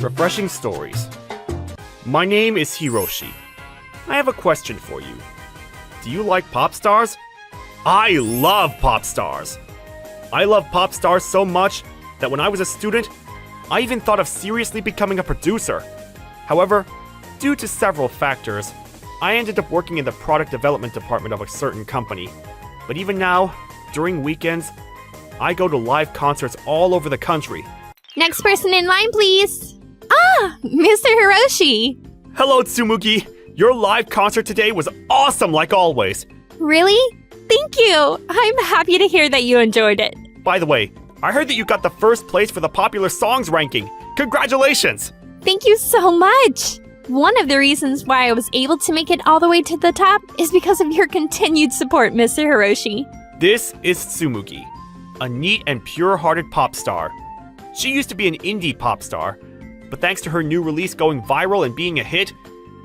Refreshing stories. My name is Hiroshi. I have a question for you. Do you like pop stars? I love pop stars. I love pop stars so much that when I was a student, I even thought of seriously becoming a producer. However, due to several factors, I ended up working in the product development department of a certain company. But even now, during weekends, I go to live concerts all over the country. Next person in line, please. Ah, Mr. Hiroshi. Hello, Tsumugi. Your live concert today was awesome like always. Really? Thank you. I'm happy to hear that you enjoyed it. By the way, I heard that you got the first place for the popular songs ranking. Congratulations! Thank you so much. One of the reasons why I was able to make it all the way to the top is because of your continued support, Mr. Hiroshi. This is Tsumugi, a neat and pure-hearted pop star. She used to be an indie pop star, but thanks to her new release going viral and being a hit,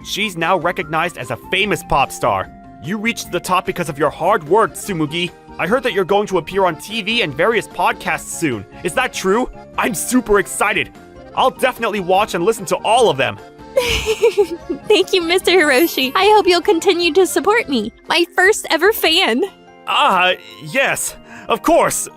she's now recognized as a famous pop star. You reached the top because of your hard work, Tsumugi. I heard that you're going to appear on TV and various podcasts soon. Is that true? I'm super excited. I'll definitely watch and listen to all of them. Thank you, Mr. Hiroshi. I hope you'll continue to support me, my first ever fan. Yes, of course.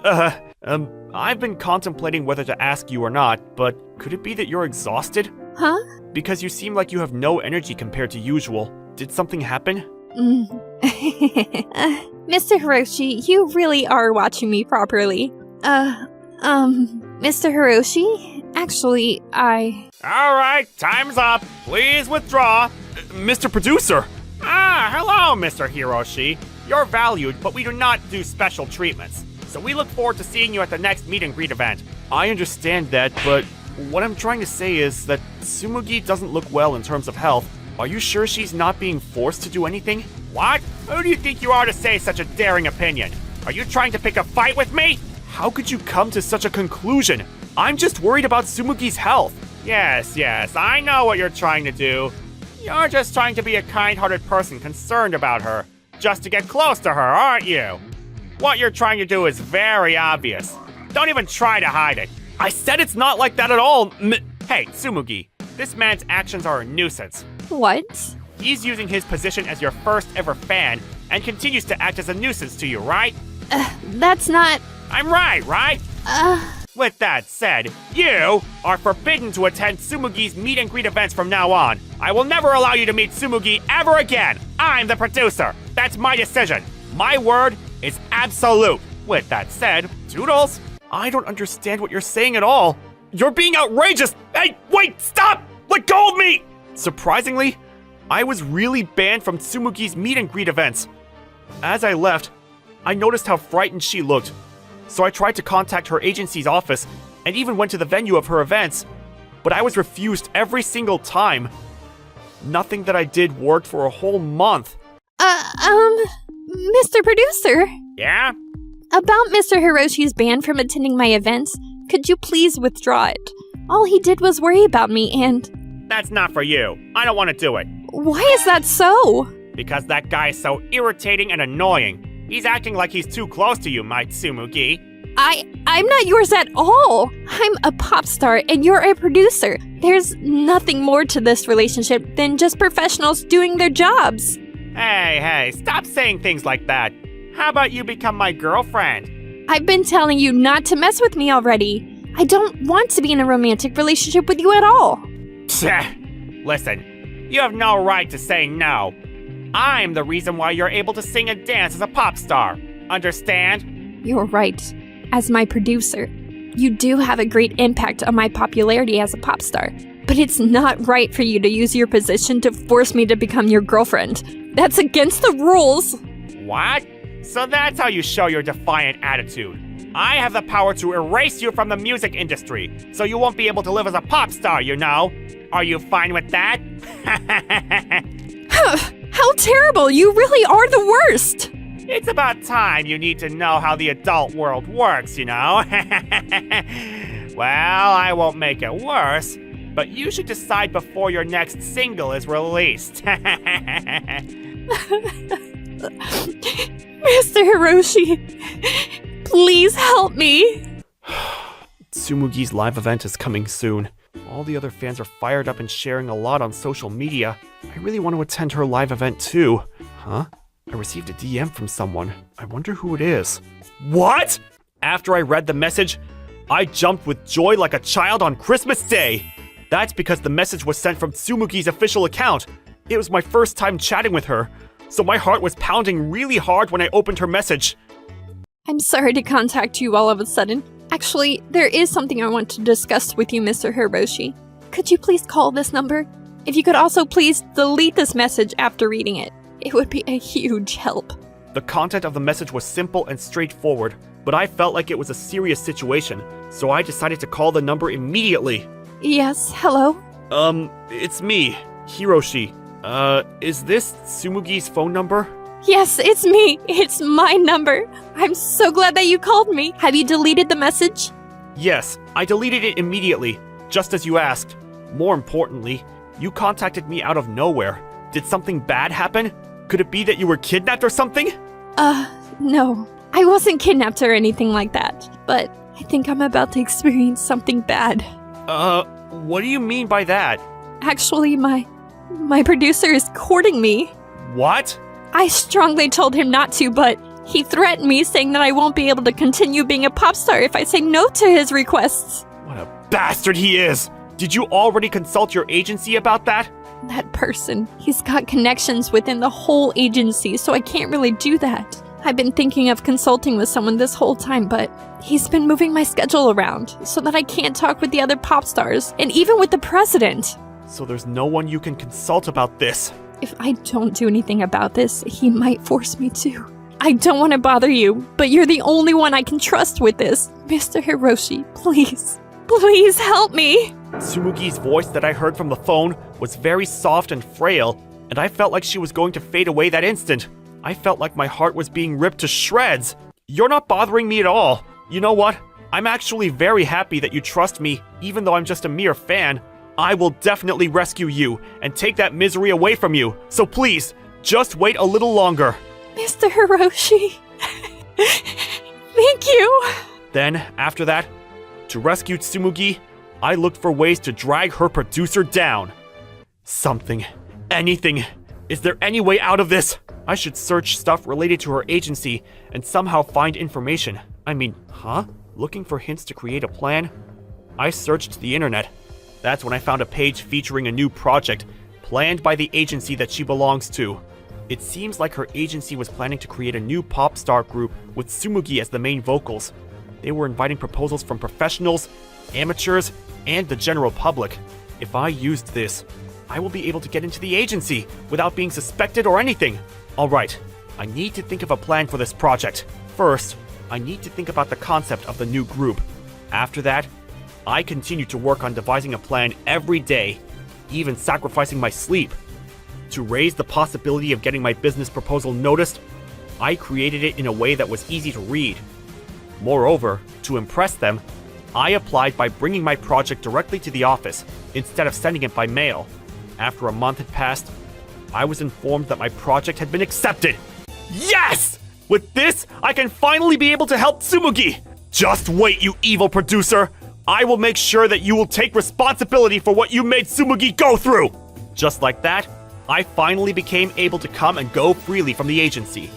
I've been contemplating whether to ask you or not, but could it be that you're exhausted? Huh? Because you seem like you have no energy compared to usual. Did something happen? Mr. Hiroshi, you really are watching me properly. Mr. Hiroshi? Actually, Alright, time's up. Please withdraw. Mr. Producer! Hello, Mr. Hiroshi. You're valued, but we do not do special treatments. So we look forward to seeing you at the next meet and greet event. I understand that, but what I'm trying to say is that Tsumugi doesn't look well in terms of health. Are you sure she's not being forced to do anything? What? Who do you think you are to say such a daring opinion? Are you trying to pick a fight with me? How could you come to such a conclusion? I'm just worried about Tsumugi's health. Yes, I know what you're trying to do. You're just trying to be a kind-hearted person concerned about her. Just to get close to her, aren't you? What you're trying to do is very obvious. Don't even try to hide it. I said it's not like that at all. Hey, Tsumugi, this man's actions are a nuisance. what? He's using his position as your first ever fan and continues to act as a nuisance to you, right? That's not... I'm right? With that said, you are forbidden to attend Tsumugi's meet and greet events from now on. I will never allow you to meet Tsumugi ever again. I'm the producer. That's my decision. My word is absolute. With that said, toodles. I don't understand what you're saying at all. You're being outrageous. Hey, wait, stop! Let go of me! Surprisingly, I was really banned from Tsumugi's meet and greet events. As I left, I noticed how frightened she looked. So I tried to contact her agency's office and even went to the venue of her events, but I was refused every single time. Nothing that I did worked for a whole month. Mr. Producer? Yeah? About Mr. Hiroshi's ban from attending my events, could you please withdraw it? All he did was worry about me and... That's not for you. I don't want to do it. Why is that so? Because that guy is so irritating and annoying. He's acting like he's too close to you, my Tsumugi. I'm not yours at all. I'm a pop star and you're a producer. There's nothing more to this relationship than just professionals doing their jobs. Hey, stop saying things like that. How about you become my girlfriend? I've been telling you not to mess with me already. I don't want to be in a romantic relationship with you at all. Listen, you have no right to say no. I'm the reason why you're able to sing and dance as a pop star. Understand? You're right. As my producer, you do have a great impact on my popularity as a pop star. But it's not right for you to use your position to force me to become your girlfriend. That's against the rules. What? So that's how you show your defiant attitude. I have the power to erase you from the music industry, so you won't be able to live as a pop star, you know. Are you fine with that? How terrible! You really are the worst! It's about time you need to know how the adult world works, you know? Well, I won't make it worse, but you should decide before your next single is released. Mr. Hiroshi, please help me. Tsumugi's live event is coming soon. all the other fans are fired up and sharing a lot on social media, I really want to attend her live event too. Huh? I received a DM from someone. I wonder who it is. What? After I read the message, I jumped with joy like a child on Christmas Day. That's because the message was sent from Tsumugi's official account. It was my first time chatting with her, so my heart was pounding really hard when I opened her message. I'm sorry to contact you all of a sudden. Actually, there is something I want to discuss with you, Mr. Hiroshi. Could you please call this number? If you could also please delete this message after reading it. It would be a huge help. The content of the message was simple and straightforward, but I felt like it was a serious situation, so I decided to call the number immediately. Yes, hello? It's me, Hiroshi. Is this Tsumugi's phone number? Yes, it's me. It's my number. I'm so glad that you called me. Have you deleted the message? Yes, I deleted it immediately, just as you asked. More importantly, you contacted me out of nowhere. Did something bad happen? Could it be that you were kidnapped or something? No. I wasn't kidnapped or anything like that. But I think I'm about to experience something bad. What do you mean by that? Actually, my producer is courting me. What? I strongly told him not to, but he threatened me, saying that I won't be able to continue being a pop star if I say no to his requests. What a bastard he is! Did you already consult your agency about that? That person, he's got connections within the whole agency, so I can't really do that. I've been thinking of consulting with someone this whole time, but he's been moving my schedule around so that I can't talk with the other pop stars, and even with the president. So there's no one you can consult about this? If I don't do anything about this, he might force me to. I don't want to bother you, but you're the only one I can trust with this. Mr. Hiroshi, please, please help me. Tsumugi's voice that I heard from the phone was very soft and frail, and I felt like she was going to fade away that instant. I felt like my heart was being ripped to shreds. You're not bothering me at all. You know what? I'm actually very happy that you trust me, even though I'm just a mere fan. I will definitely rescue you and take that misery away from you. So please, just wait a little longer. Mr. Hiroshi, thank you. Then, after that, to rescue Tsumugi, I looked for ways to drag her producer down. Something. Anything. Is there any way out of this? I should search stuff related to her agency and somehow find information. I mean, looking for hints to create a plan? I searched the internet. That's when I found a page featuring a new project planned by the agency that she belongs to. It seems like her agency was planning to create a new pop star group with Tsumugi as the main vocals. They were inviting proposals from professionals, amateurs, and the general public. If I used this, I will be able to get into the agency without being suspected or anything. Alright, I need to think of a plan for this project. First, I need to think about the concept of the new group. After that, I continue to work on devising a plan every day, even sacrificing my sleep. To raise the possibility of getting my business proposal noticed, I created it in a way that was easy to read. Moreover, to impress them, I applied by bringing my project directly to the office instead of sending it by mail. After a month had passed, I was informed that my project had been accepted. Yes! With this, I can finally be able to help Tsumugi! Just wait, you evil producer! I will make sure that you will take responsibility for what you made Tsumugi go through! Just like that, I finally became able to come and go freely from the agency.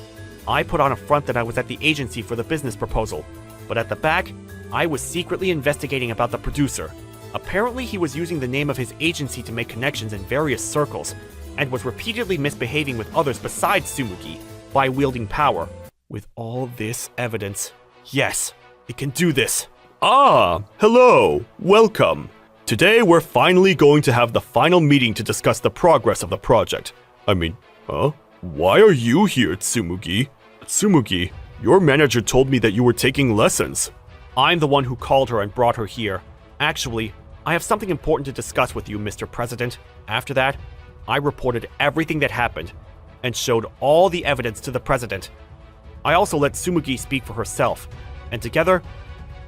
I put on a front that I was at the agency for the business proposal, but at the back, I was secretly investigating about the producer. Apparently, he was using the name of his agency to make connections in various circles, and was repeatedly misbehaving with others besides Tsumugi by wielding power. With all this evidence, yes, it can do this. Ah, hello, welcome. Today we're finally going to have the final meeting to discuss the progress of the project. Why are you here, Tsumugi? Tsumugi, your manager told me that you were taking lessons. I'm the one who called her and brought her here. Actually, I have something important to discuss with you, Mr. President. After that, I reported everything that happened and showed all the evidence to the president. I also let Tsumugi speak for herself, and together,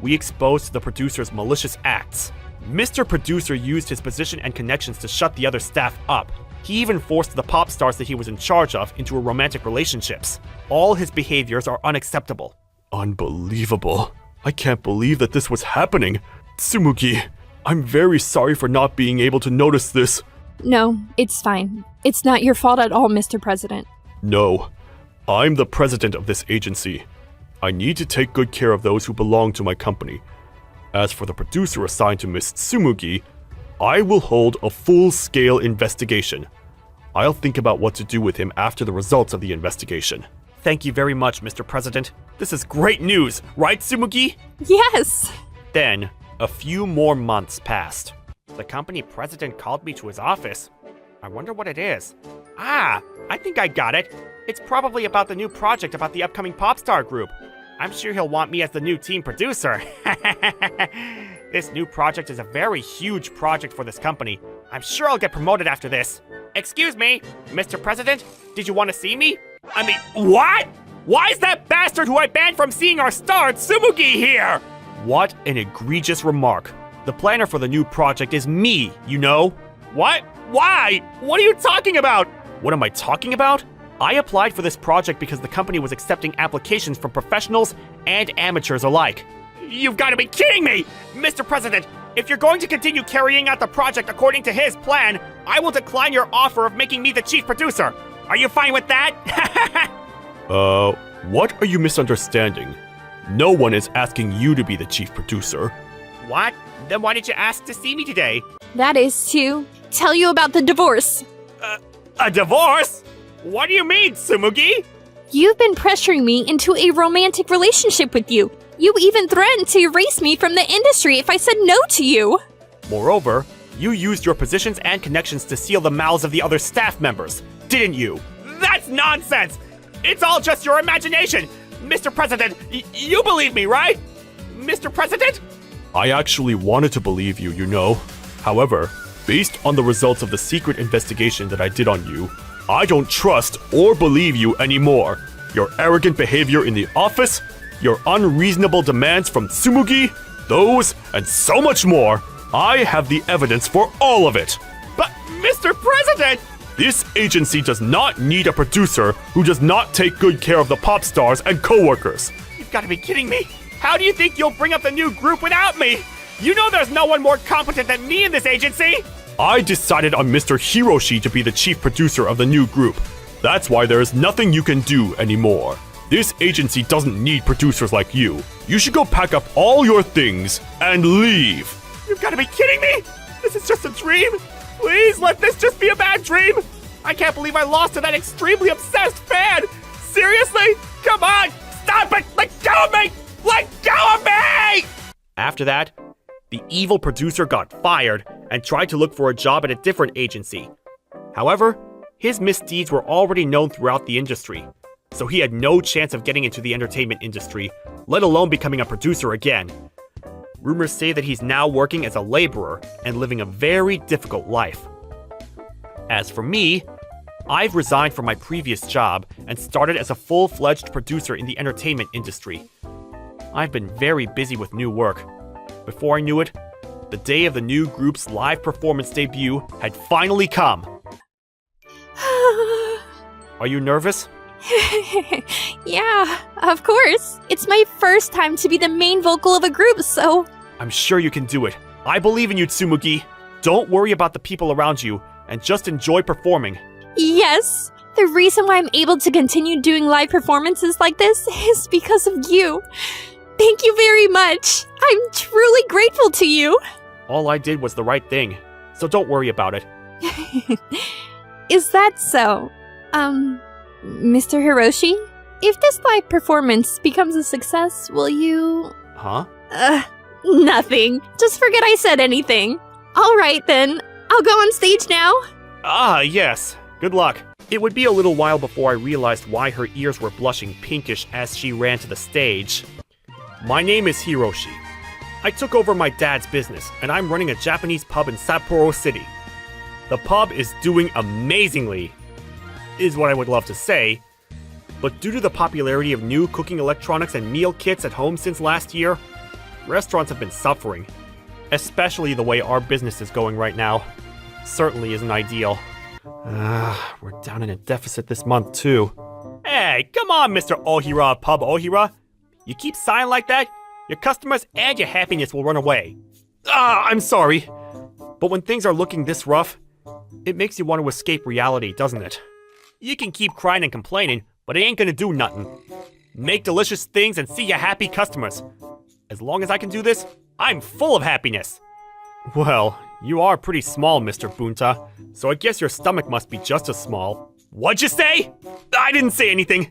we exposed the producer's malicious acts. Mr. Producer used his position and connections to shut the other staff up. He even forced the pop stars that he was in charge of into romantic relationships. All his behaviors are unacceptable. Unbelievable. I can't believe that this was happening. Tsumugi, I'm very sorry for not being able to notice this. No, it's fine. It's not your fault at all, Mr. President. No, I'm the president of this agency. I need to take good care of those who belong to my company. As for the producer assigned to Miss Tsumugi, I will hold a full-scale investigation. I'll think about what to do with him after the results of the investigation. Thank you very much, Mr. President. This is great news, right, Tsumugi? Yes! Then, a few more months passed. The company president called me to his office. I wonder what it is. Ah, I think I got it. It's probably about the new project about the upcoming Popstar group. I'm sure he'll want me as the new team producer. This new project is a very huge project for this company. I'm sure I'll get promoted after this. Excuse me, Mr. President, did you want to see me? I mean, what? Why is that bastard who I banned from seeing our star, Tsumugi, here? What an egregious remark. The planner for the new project is me, you know? What? Why? What are you talking about? What am I talking about? I applied for this project because the company was accepting applications from professionals and amateurs alike. You've got to be kidding me! Mr. President, if you're going to continue carrying out the project according to his plan, I will decline your offer of making me the chief producer. Are you fine with that? What are you misunderstanding? No one is asking you to be the chief producer. What? Then why did you ask to see me today? That is to tell you about the divorce. A divorce? What do you mean, Tsumugi? You've been pressuring me into a romantic relationship with you. You even threatened to erase me from the industry if I said no to you. Moreover, you used your positions and connections to seal the mouths of the other staff members, didn't you? That's nonsense! It's all just your imagination! Mr. President, you believe me, right? Mr. President? I actually wanted to believe you, you know. However, based on the results of the secret investigation that I did on you, I don't trust or believe you anymore. Your arrogant behavior in the office, your unreasonable demands from Tsumugi, those and so much more. I have the evidence for all of it. But, Mr. President! This agency does not need a producer who does not take good care of the pop stars and co-workers. You've got to be kidding me! How do you think you'll bring up the new group without me? You know there's no one more competent than me in this agency! I decided on Mr. Hiroshi to be the chief producer of the new group. That's why there is nothing you can do anymore. This agency doesn't need producers like you. You should go pack up all your things and leave. You've got to be kidding me! This is just a dream! Please let this just be a bad dream! I can't believe I lost to that extremely obsessed fan! Seriously? Come on! Stop it! Let go of me! Let go of me! After that, the evil producer got fired and tried to look for a job at a different agency. However, his misdeeds were already known throughout the industry, so he had no chance of getting into the entertainment industry, let alone becoming a producer again. Rumors say that he's now working as a laborer and living a very difficult life. As for me, I've resigned from my previous job and started as a full-fledged producer in the entertainment industry. I've been very busy with new work. Before I knew it, the day of the new group's live performance debut had finally come. Are you nervous? Yeah, of course. It's my first time to be the main vocal of a group, so... I'm sure you can do it. I believe in you, Tsumugi. Don't worry about the people around you, and just enjoy performing. Yes. The reason why I'm able to continue doing live performances like this is because of you. Thank you very much. I'm truly grateful to you. All I did was the right thing, so don't worry about it. Is that so? Mr. Hiroshi? If this live performance becomes a success, will you... Huh? Nothing. Just forget I said anything. Alright then, I'll go on stage now. Ah, yes. Good luck. It would be a little while before I realized why her ears were blushing pinkish as she ran to the stage. My name is Hiroshi. I took over my dad's business, and I'm running a Japanese pub in Sapporo City. The pub is doing amazingly, is what I would love to say, but due to the popularity of new cooking electronics and meal kits at home since last year, restaurants have been suffering, especially the way our business is going right now. Certainly isn't ideal. We're down in a deficit this month too. Hey, come on, Mr. Ohira Pub Ohira. You keep sighing like that, your customers and your happiness will run away. I'm sorry. But when things are looking this rough, it makes you want to escape reality, doesn't it? You can keep crying and complaining, but it ain't gonna do nothing. Make delicious things and see your happy customers. As long as I can do this, I'm full of happiness. Well, you are pretty small, Mr. Bunta, so I guess your stomach must be just as small. What'd you say? I didn't say anything.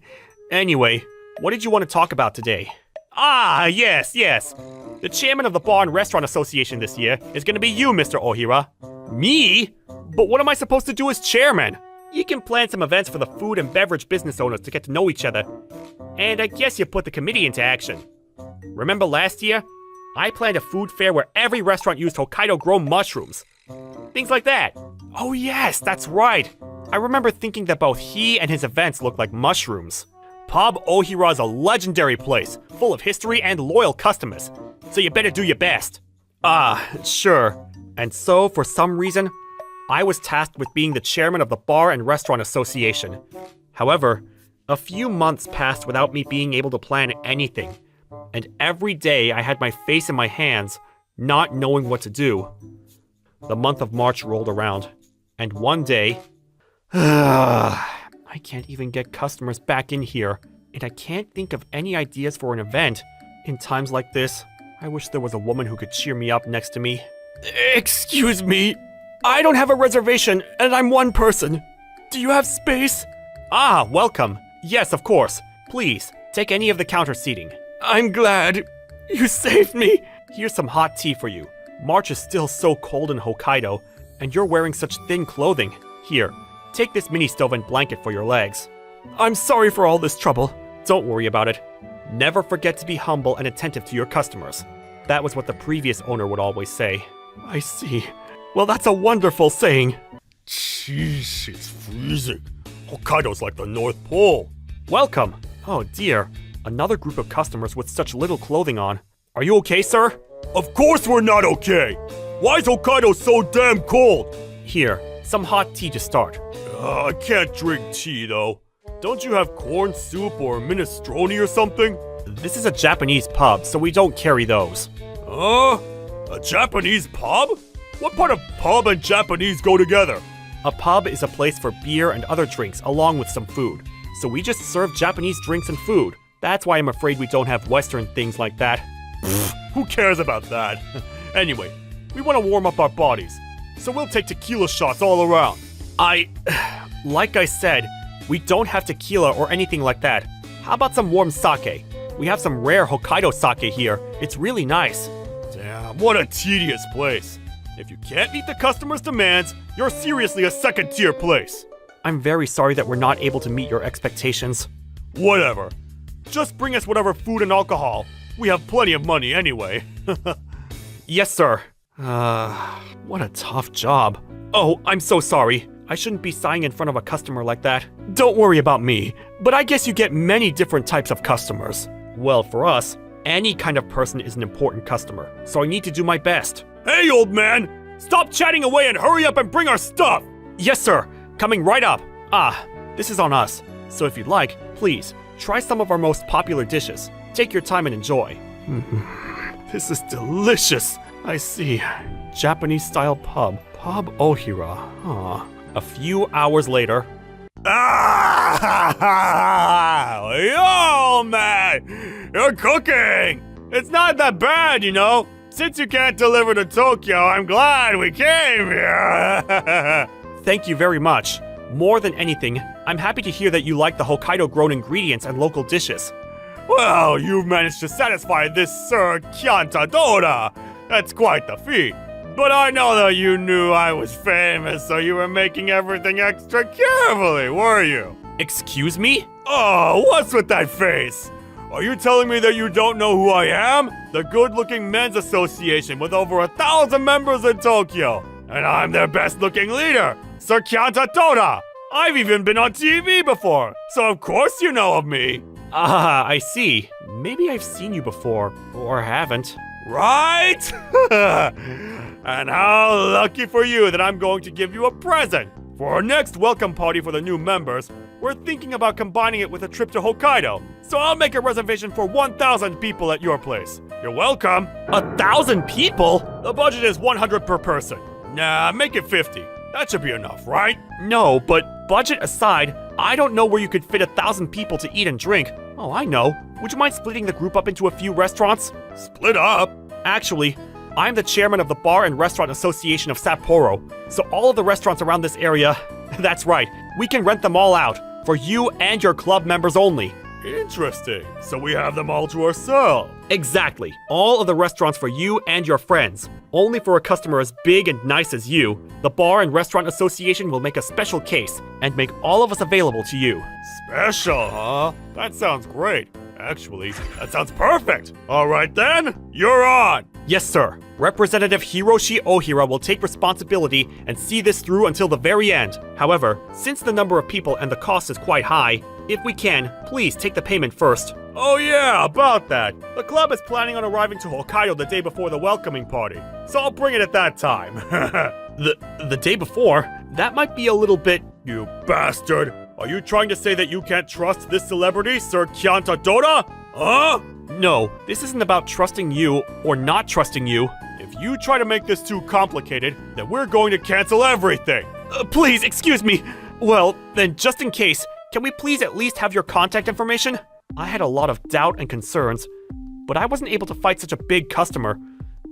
Anyway, what did you want to talk about today? Ah, yes. The chairman of the Bar and Restaurant Association this year is gonna be you, Mr. Ohira. Me? But what am I supposed to do as chairman? You can plan some events for the food and beverage business owners to get to know each other. And I guess you put the committee into action. Remember last year? I planned a food fair where every restaurant used Hokkaido-grown mushrooms. Things like that. Oh yes, that's right. I remember thinking that both he and his events looked like mushrooms. Pub Ohira is a legendary place, full of history and loyal customers. So you better do your best. Sure. And so, for some reason, I was tasked with being the chairman of the Bar and Restaurant Association. However, a few months passed without me being able to plan anything. And every day I had my face in my hands, not knowing what to do. The month of March rolled around, and one day... I can't even get customers back in here, and I can't think of any ideas for an event. In times like this, I wish there was a woman who could cheer me up next to me. Excuse me, I don't have a reservation, and I'm one person. Do you have space? Ah, welcome. Yes, of course. Please, take any of the counter seating. I'm glad. You saved me. Here's some hot tea for you. March is still so cold in Hokkaido, and you're wearing such thin clothing. Here, take this mini stove and blanket for your legs. I'm sorry for all this trouble. Don't worry about it. Never forget to be humble and attentive to your customers. That was what the previous owner would always say. I see. Well, that's a wonderful saying. Jeez, it's freezing. Hokkaido's like the North Pole. Welcome. Oh dear. Another group of customers with such little clothing on. Are you okay, sir? Of course we're not okay. Why is Hokkaido so damn cold? Here, some hot tea to start. I can't drink tea, though. Don't you have corn soup or minestrone or something? This is a Japanese pub, so we don't carry those. A Japanese pub? What part of pub and Japanese go together? A pub is a place for beer and other drinks along with some food. So we just serve Japanese drinks and food. That's why I'm afraid we don't have Western things like that. Who cares about that? Anyway, we want to warm up our bodies. So we'll take tequila shots all around. Like I said, we don't have tequila or anything like that. How about some warm sake? We have some rare Hokkaido sake here. It's really nice. Damn, what a tedious place. If you can't meet the customer's demands, you're seriously a second-tier place. I'm very sorry that we're not able to meet your expectations. Whatever. Just bring us whatever food and alcohol. We have plenty of money anyway. Yes, sir. What a tough job. Oh, I'm so sorry. I shouldn't be sighing in front of a customer like that. Don't worry about me, but I guess you get many different types of customers. Well, for us, any kind of person is an important customer, so I need to do my best. Hey, old man! Stop chatting away and hurry up and bring our stuff! Yes, sir. Coming right up. This is on us. So if you'd like, please, try some of our most popular dishes. Take your time and enjoy. This is delicious. I see. Japanese-style pub. Pub Ohira. A few hours later... Yo, man! You're cooking! It's not that bad, you know? Since you can't deliver to Tokyo, I'm glad we came here! Thank you very much. More than anything, I'm happy to hear that you like the Hokkaido-grown ingredients and local dishes. Well, you've managed to satisfy this Sir Chiantadora. That's quite the feat. But I know that you knew I was famous, so you were making everything extra carefully, were you? Excuse me? Oh, what's with that face? Are you telling me that you don't know who I am? The good-looking men's association with over 1,000 members in Tokyo. And I'm their best-looking leader, Sir Chiantadora. I've even been on TV before, so of course you know of me. I see. Maybe I've seen you before, or haven't. Right? And how lucky for you that I'm going to give you a present. For our next welcome party for the new members, we're thinking about combining it with a trip to Hokkaido. So I'll make a reservation for 1,000 people at your place. You're welcome. 1,000 people? The budget is 100 per person. Nah, make it 50. That should be enough, right? No, but budget aside, I don't know where you could fit 1,000 people to eat and drink. Oh, I know. Would you mind splitting the group up into a few restaurants? Split up? Actually, I'm the chairman of the Bar and Restaurant Association of Sapporo, so all of the restaurants around this area, that's right, we can rent them all out, for you and your club members only. Interesting. So we have them all to ourselves. Exactly. All of the restaurants for you and your friends. Only for a customer as big and nice as you, the Bar and Restaurant Association will make a special case and make all of us available to you. Special, huh? That sounds great. Actually, that sounds perfect. All right then, you're on. Yes, sir. Representative Hiroshi Ohira will take responsibility and see this through until the very end. However, since the number of people and the cost is quite high, if we can, please take the payment first. Oh yeah, about that. The club is planning on arriving to Hokkaido the day before the welcoming party, so I'll bring it at that time. The day before? That might be a little bit... You bastard! Are you trying to say that you can't trust this celebrity, Sir Kyanta Dota? Huh? No, this isn't about trusting you or not trusting you. If you try to make this too complicated, then we're going to cancel everything. Please, excuse me. Well, then just in case, can we please at least have your contact information? I had a lot of doubt and concerns, but I wasn't able to fight such a big customer.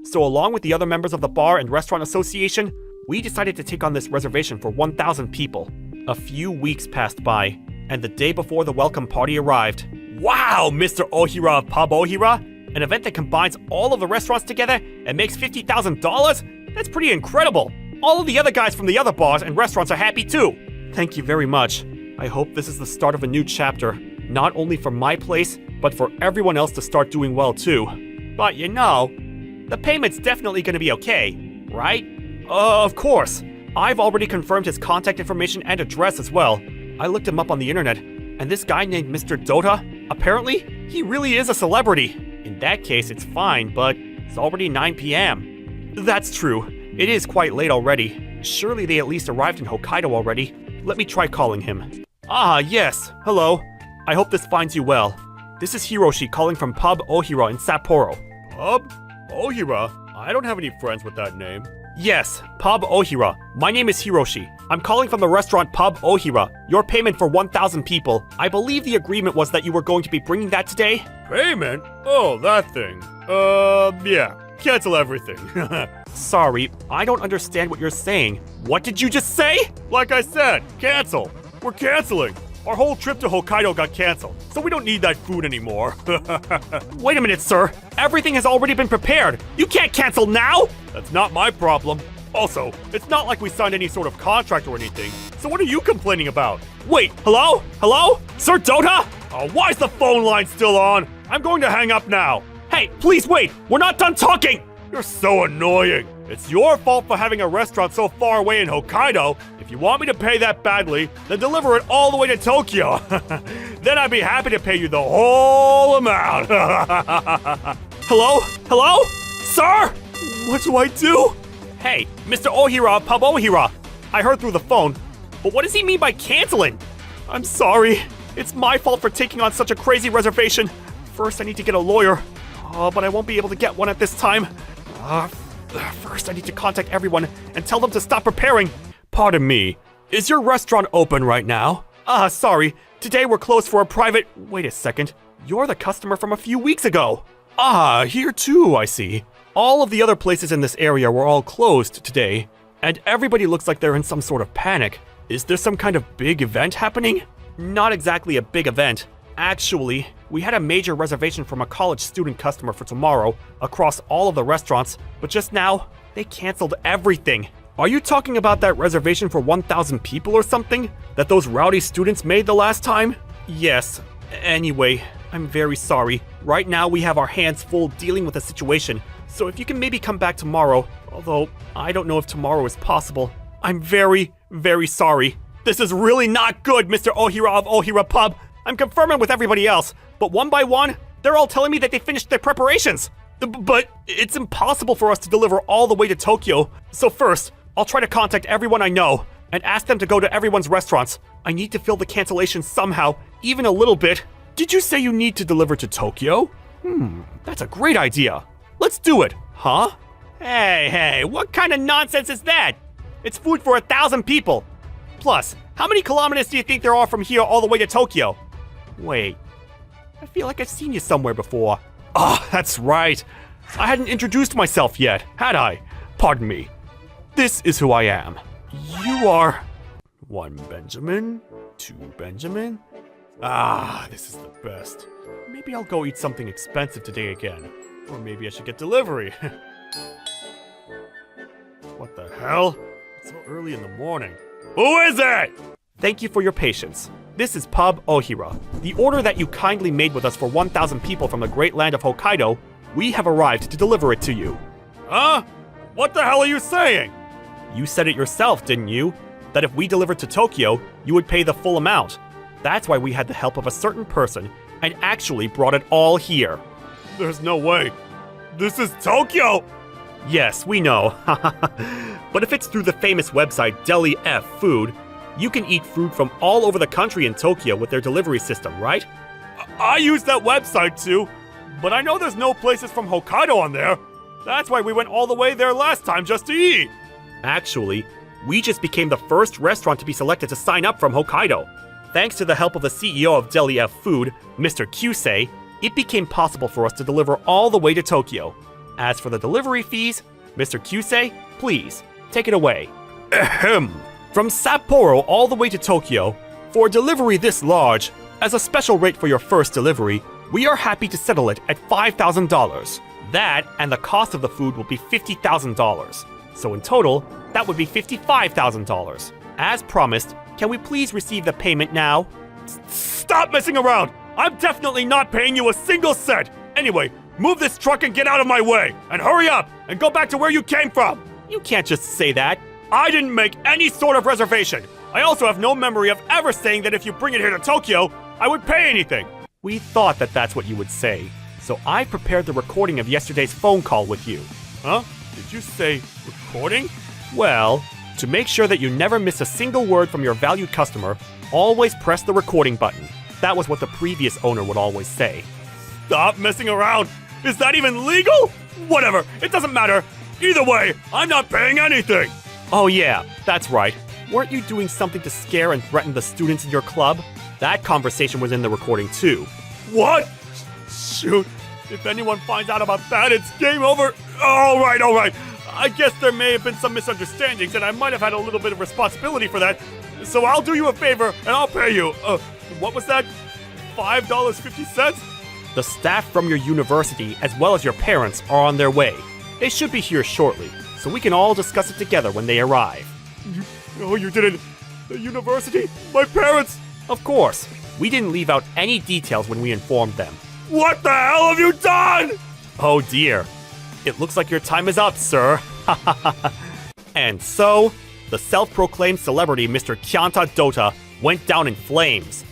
So along with the other members of the Bar and Restaurant Association, we decided to take on this reservation for 1,000 people. A few weeks passed by, and the day before the welcome party arrived. Wow, Mr. Ohira of Pub Ohira! An event that combines all of the restaurants together and makes $50,000? That's pretty incredible! All of the other guys from the other bars and restaurants are happy too! Thank you very much. I hope this is the start of a new chapter, not only for my place, but for everyone else to start doing well too. But you know, the payment's definitely gonna be okay, right? Of course. I've already confirmed his contact information and address as well. I looked him up on the internet, and this guy named Mr. Dota, apparently, he really is a celebrity. In that case, it's fine, but it's already 9 p.m. That's true. It is quite late already. Surely they at least arrived in Hokkaido already. Let me try calling him. Ah, yes. Hello. I hope this finds you well. This is Hiroshi calling from Pub Ohira in Sapporo. Pub Ohira? I don't have any friends with that name. Yes, Pub Ohira. My name is Hiroshi. I'm calling from the restaurant Pub Ohira. Your payment for 1,000 people. I believe the agreement was that you were going to be bringing that today? Payment? Oh, that thing. Yeah. Cancel everything. Sorry, I don't understand what you're saying. What did you just say? Like I said, cancel. We're canceling. Our whole trip to Hokkaido got canceled, so we don't need that food anymore. Wait a minute, sir. Everything has already been prepared. You can't cancel now! That's not my problem. Also, it's not like we signed any sort of contract or anything, so what are you complaining about? Wait, hello? Hello? Sir Dota? Oh, why's the phone line still on? I'm going to hang up now. Hey, please wait! We're not done talking! You're so annoying. It's your fault for having a restaurant so far away in Hokkaido. If you want me to pay that badly, then deliver it all the way to Tokyo. Then I'd be happy to pay you the whole amount. Hello? Hello? Sir? What do I do? Hey, Mr. Ohira of Pub Ohira. I heard through the phone, but what does he mean by canceling? I'm sorry. It's my fault for taking on such a crazy reservation. First, I need to get a lawyer. But I won't be able to get one at this time. First, I need to contact everyone and tell them to stop preparing. Pardon me, is your restaurant open right now? Sorry. Today we're closed for a private... Wait a second. You're the customer from a few weeks ago. Here too, I see. All of the other places in this area were all closed today, and everybody looks like they're in some sort of panic. Is there some kind of big event happening? Not exactly a big event. Actually, we had a major reservation from a college student customer for tomorrow across all of the restaurants, but just now, they canceled everything. Are you talking about that reservation for 1,000 people or something that those rowdy students made the last time? Yes. Anyway, I'm very sorry. Right now we have our hands full dealing with the situation, so if you can maybe come back tomorrow, although I don't know if tomorrow is possible. I'm very, very sorry. This is really not good, Mr. Ohira of Ohira Pub. I'm confirming with everybody else, but one by one, they're all telling me that they finished their preparations. But it's impossible for us to deliver all the way to Tokyo. So first, I'll try to contact everyone I know and ask them to go to everyone's restaurants. I need to fill the cancellation somehow, even a little bit. Did you say you need to deliver to Tokyo? That's a great idea. Let's do it, huh? Hey, what kind of nonsense is that? It's food for 1,000 people. Plus, how many kilometers do you think there are from here all the way to Tokyo? Wait, I feel like I've seen you somewhere before. Ah, that's right. I hadn't introduced myself yet, had I? Pardon me. This is who I am. You are... 1 Benjamin? 2 Benjamin? Ah, this is the best. Maybe I'll go eat something expensive today again. Or maybe I should get delivery. What the hell? It's so early in the morning. Who is it? Thank you for your patience. This is Pub Ohira. The order that you kindly made with us for 1,000 people from the great land of Hokkaido, we have arrived to deliver it to you. Huh? What the hell are you saying? You said it yourself, didn't you? That if we delivered to Tokyo, you would pay the full amount. That's why we had the help of a certain person and actually brought it all here. There's no way. This is Tokyo! Yes, we know. But if it's through the famous website Deli F Food, you can eat food from all over the country in Tokyo with their delivery system, right? I use that website too, but I know there's no places from Hokkaido on there. That's why we went all the way there last time just to eat. Actually, we just became the first restaurant to be selected to sign up from Hokkaido. Thanks to the help of the CEO of Deli F Food, Mr. Kyusei, it became possible for us to deliver all the way to Tokyo. As for the delivery fees, Mr. Kyusei, please, take it away. Ahem. From Sapporo all the way to Tokyo, for a delivery this large, as a special rate for your first delivery, we are happy to settle it at $5,000. That and the cost of the food will be $50,000. So in total, that would be $55,000. As promised, can we please receive the payment now? Stop messing around! I'm definitely not paying you a single cent! Anyway, move this truck and get out of my way! And hurry up! And go back to where you came from! You can't just say that. I didn't make any sort of reservation! I also have no memory of ever saying that if you bring it here to Tokyo, I would pay anything! We thought that that's what you would say, so I prepared the recording of yesterday's phone call with you. Huh? Did you say recording? Well, to make sure that you never miss a single word from your valued customer, always press the recording button. That was what the previous owner would always say. Stop messing around! Is that even legal? Whatever, it doesn't matter. Either way, I'm not paying anything! Oh yeah, that's right. Weren't you doing something to scare and threaten the students in your club? That conversation was in the recording too. What? Shoot, if anyone finds out about that, it's game over. All right. I guess there may have been some misunderstandings and I might have had a little bit of responsibility for that. So I'll do you a favor and I'll pay you. What was that? $5.50? The staff from your university, as well as your parents, are on their way. They should be here shortly, so we can all discuss it together when they arrive. You didn't... The university? My parents? Of course. We didn't leave out any details when we informed them. What the hell have you done? Oh dear. It looks like your time is up, sir. And so, the self-proclaimed celebrity Mr. Kyanta Dota went down in flames.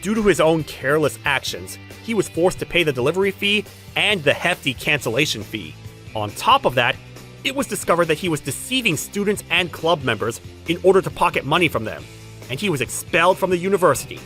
Due to his own careless actions, he was forced to pay the delivery fee and the hefty cancellation fee. On top of that, it was discovered that he was deceiving students and club members in order to pocket money from them, and he was expelled from the university.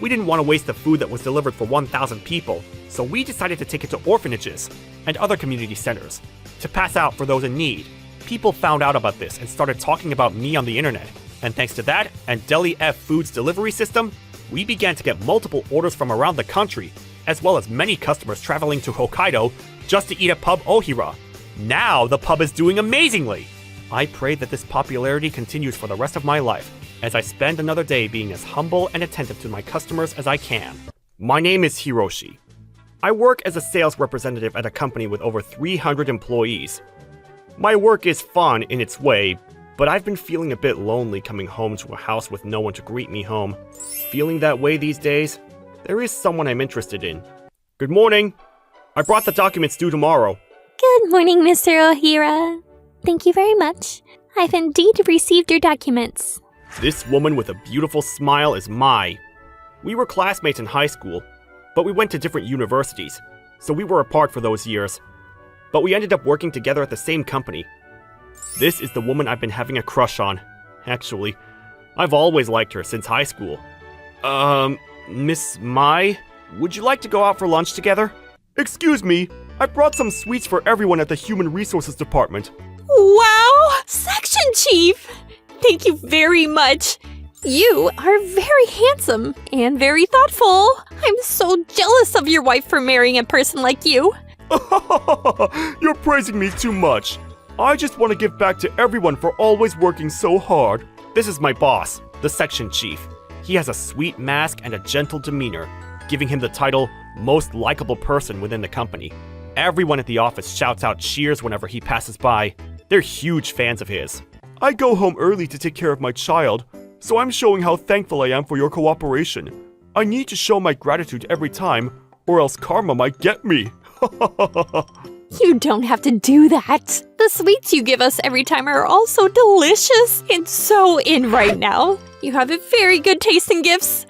We didn't want to waste the food that was delivered for 1,000 people, so we decided to take it to orphanages and other community centers to pass out for those in need. People found out about this and started talking about me on the internet, and thanks to that and Deli F Food's delivery system, we began to get multiple orders from around the country, as well as many customers traveling to Hokkaido just to eat at Pub Ohira. Now the pub is doing amazingly! I pray that this popularity continues for the rest of my life, as I spend another day being as humble and attentive to my customers as I can. My name is Hiroshi. I work as a sales representative at a company with over 300 employees. My work is fun in its way, but I've been feeling a bit lonely coming home to a house with no one to greet me home. Feeling that way these days? There is someone I'm interested in. Good morning! I brought the documents due tomorrow. Good morning, Mr. Ohira. Thank you very much. I've indeed received your documents. This woman with a beautiful smile is Mai. We were classmates in high school, but we went to different universities, so we were apart for those years. But we ended up working together at the same company. This is the woman I've been having a crush on. Actually, I've always liked her since high school. Miss Mai, would you like to go out for lunch together? Excuse me, I brought some sweets for everyone at the Human Resources Department. Wow! Section Chief! Thank you very much. You are very handsome and very thoughtful. I'm so jealous of your wife for marrying a person like you. You're praising me too much. I just want to give back to everyone for always working so hard. This is my boss, the section chief. He has a sweet mask and a gentle demeanor, giving him the title most likable person within the company. Everyone at the office shouts out cheers whenever he passes by. They're huge fans of his. I go home early to take care of my child, so I'm showing how thankful I am for your cooperation. I need to show my gratitude every time, or else karma might get me. You don't have to do that. The sweets you give us every time are all so delicious and so in right now. You have a very good taste in gifts.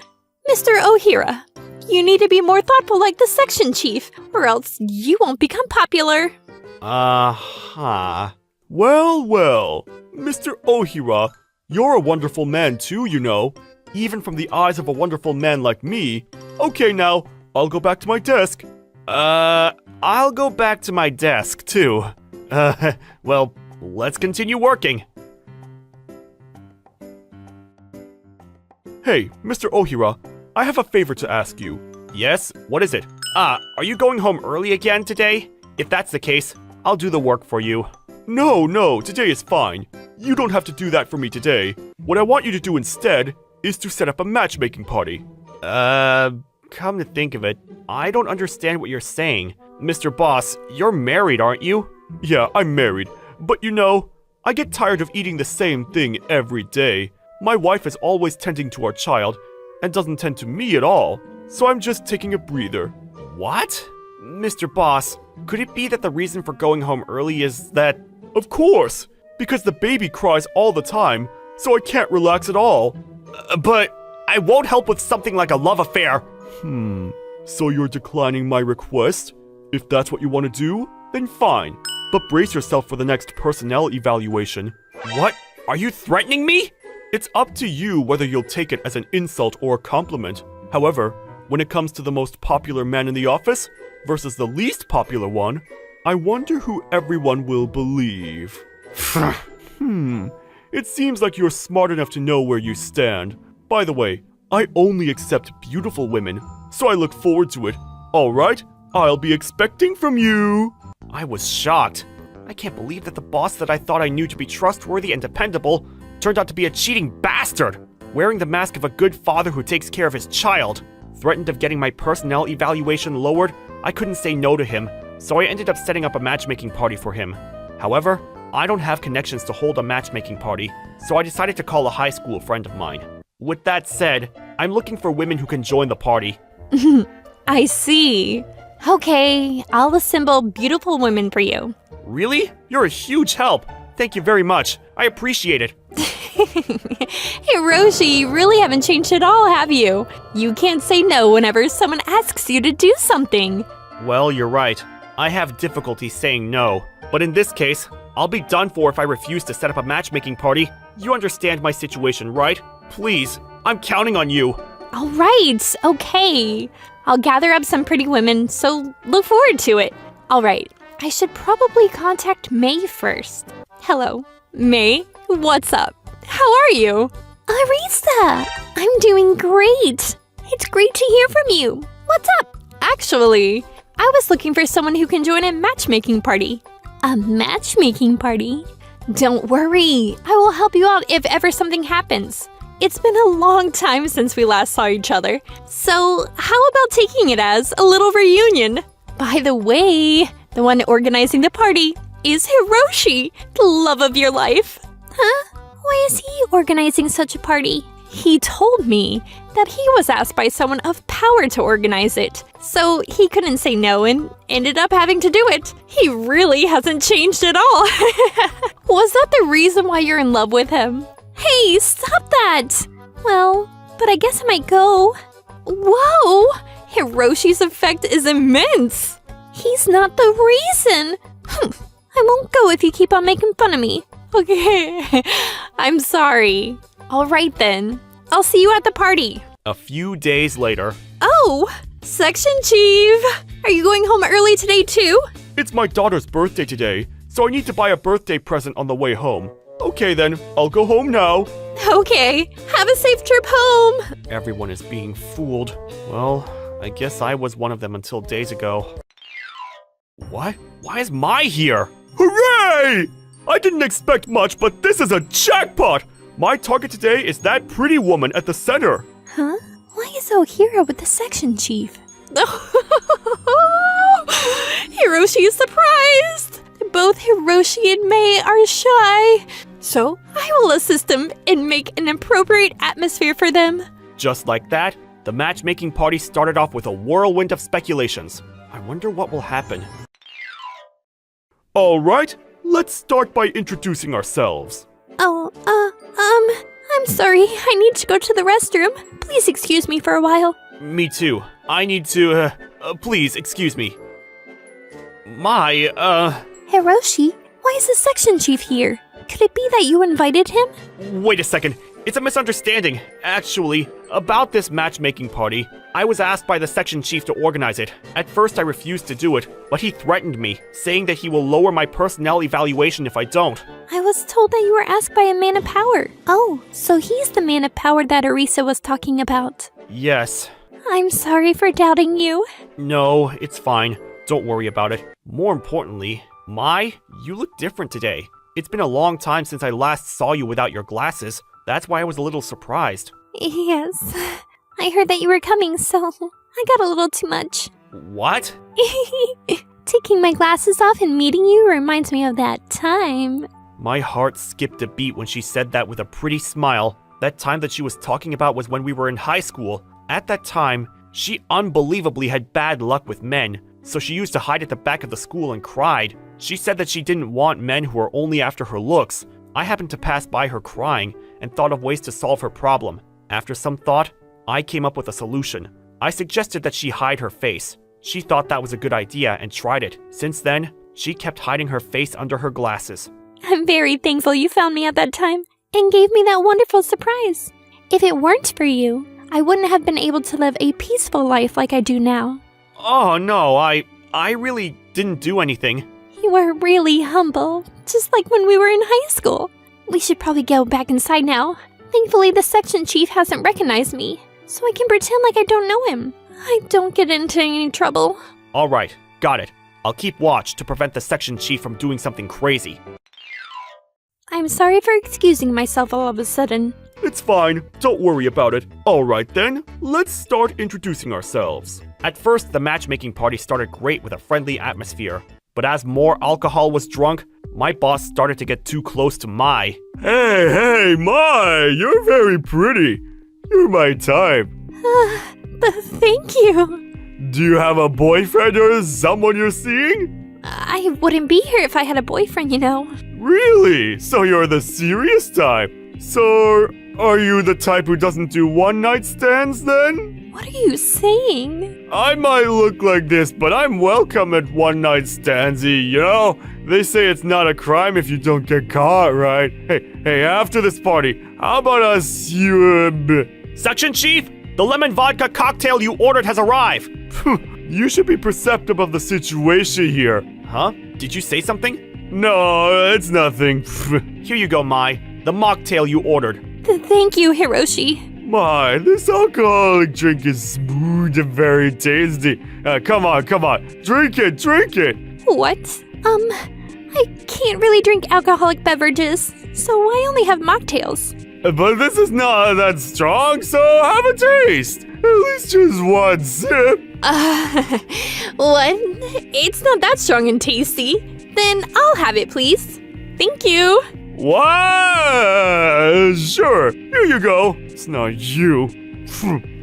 Mr. Ohira, you need to be more thoughtful like the section chief, or else you won't become popular. Uh-huh. Well, Mr. Ohira, you're a wonderful man too, you know. Even from the eyes of a wonderful man like me. Okay now, I'll go back to my desk. I'll go back to my desk, too. Well, let's continue working. Hey, Mr. Ohira, I have a favor to ask you. Yes? What is it? Are you going home early again today? If that's the case, I'll do the work for you. No, today is fine. You don't have to do that for me today. What I want you to do instead is to set up a matchmaking party. Come to think of it, I don't understand what you're saying. Mr. Boss, you're married, aren't you? Yeah, I'm married, but you know, I get tired of eating the same thing every day. My wife is always tending to our child and doesn't tend to me at all, so I'm just taking a breather. What? Mr. Boss, could it be that the reason for going home early is that... Of course, because the baby cries all the time, so I can't relax at all. But I won't help with something like a love affair. So you're declining my request? If that's what you want to do, then fine. But brace yourself for the next personnel evaluation. What? Are you threatening me? It's up to you whether you'll take it as an insult or a compliment. However, when it comes to the most popular man in the office versus the least popular one, I wonder who everyone will believe. It seems like you're smart enough to know where you stand. By the way, I only accept beautiful women, so I look forward to it. Alright, I'll be expecting from you. I was shocked. I can't believe that the boss that I thought I knew to be trustworthy and dependable turned out to be a cheating bastard, wearing the mask of a good father who takes care of his child. Threatened of getting my personnel evaluation lowered, I couldn't say no to him, so I ended up setting up a matchmaking party for him. However, I don't have connections to hold a matchmaking party, so I decided to call a high school friend of mine. With that said, I'm looking for women who can join the party. I see. Okay, I'll assemble beautiful women for you. Really? You're a huge help. Thank you very much. I appreciate it. Hiroshi, you really haven't changed at all, have you? You can't say no whenever someone asks you to do something. Well, you're right. I have difficulty saying no. But in this case, I'll be done for if I refuse to set up a matchmaking party. You understand my situation, right? Please, I'm counting on you. All right, okay. I'll gather up some pretty women, so look forward to it. All right, I should probably contact May first. Hello, May, what's up? How are you? Arisa, I'm doing great. It's great to hear from you. What's up? Actually, I was looking for someone who can join a matchmaking party. A matchmaking party? Don't worry, I will help you out if ever something happens. It's been a long time since we last saw each other, so how about taking it as a little reunion? By the way, the one organizing the party is Hiroshi, the love of your life. Huh? Why is he organizing such a party? He told me that he was asked by someone of power to organize it, so he couldn't say no and ended up having to do it. He really hasn't changed at all. Was that the reason why you're in love with him? Hey, stop that! Well, but I guess I might go. Whoa! Hiroshi's effect is immense! He's not the reason! I won't go if you keep on making fun of me. Okay, I'm sorry. Alright then, I'll see you at the party. A few days later. Oh, Section Chief! Are you going home early today too? It's my daughter's birthday today, so I need to buy a birthday present on the way home. Okay then, I'll go home now. Okay, have a safe trip home! Everyone is being fooled. Well, I guess I was one of them until days ago. What? Why is Mai here? Hooray! I didn't expect much, but this is a jackpot! My target today is that pretty woman at the center. Huh? Why is Ohira with the section chief? Hiroshi is surprised! Both Hiroshi and Mei are shy. So, I will assist them and make an appropriate atmosphere for them. Just like that, the matchmaking party started off with a whirlwind of speculations. I wonder what will happen. Alright, let's start by introducing ourselves. I'm sorry. I need to go to the restroom. Please excuse me for a while. Me too. I need to, please, excuse me. Mai, Hiroshi, why is the section chief here? Could it be that you invited him? Wait a second. It's a misunderstanding. Actually, about this matchmaking party, I was asked by the section chief to organize it. At first I refused to do it, but he threatened me, saying that he will lower my personnel evaluation if I don't. I was told that you were asked by a man of power. Oh, so he's the man of power that Arisa was talking about. Yes. I'm sorry for doubting you. No, it's fine. Don't worry about it. More importantly, Mai, you look different today. It's been a long time since I last saw you without your glasses. That's why I was a little surprised. Yes. I heard that you were coming, so I got a little too much. What? Taking my glasses off and meeting you reminds me of that time. My heart skipped a beat when she said that with a pretty smile. That time that she was talking about was when we were in high school. At that time, she unbelievably had bad luck with men, so she used to hide at the back of the school and cried. She said that she didn't want men who were only after her looks. I happened to pass by her crying and thought of ways to solve her problem. After some thought, I came up with a solution. I suggested that she hide her face. She thought that was a good idea and tried it. Since then, she kept hiding her face under her glasses. I'm very thankful you found me at that time and gave me that wonderful surprise. If it weren't for you, I wouldn't have been able to live a peaceful life like I do now. Oh no, I really didn't do anything. You are really humble, just like when we were in high school. We should probably go back inside now. Thankfully, the section chief hasn't recognized me, so I can pretend like I don't know him. I don't get into any trouble. Alright, got it. I'll keep watch to prevent the section chief from doing something crazy. I'm sorry for excusing myself all of a sudden. It's fine, don't worry about it. Alright then, let's start introducing ourselves. At first, the matchmaking party started great with a friendly atmosphere. But as more alcohol was drunk, my boss started to get too close to Mai. Hey, Mai, you're very pretty. You're my type. Thank you. Do you have a boyfriend or someone you're seeing? I wouldn't be here if I had a boyfriend, you know. Really? So you're the serious type? So, are you the type who doesn't do one-night stands then? What are you saying? I might look like this, but I'm welcome at one-night standsy, you know? They say it's not a crime if you don't get caught, right? Hey, after this party, how about us, Section Chief, the lemon vodka cocktail you ordered has arrived. You should be perceptive of the situation here. Huh? Did you say something? No, it's nothing. Here you go, Mai. The mocktail you ordered. Thank you, Hiroshi. My, this alcoholic drink is smooth and very tasty. Come on, drink it. What? I can't really drink alcoholic beverages, so I only have mocktails. But this is not that strong, so have a taste. At least just one sip. What? It's not that strong and tasty. Then I'll have it, please. Thank you. Wow, sure. Here you go. It's not you.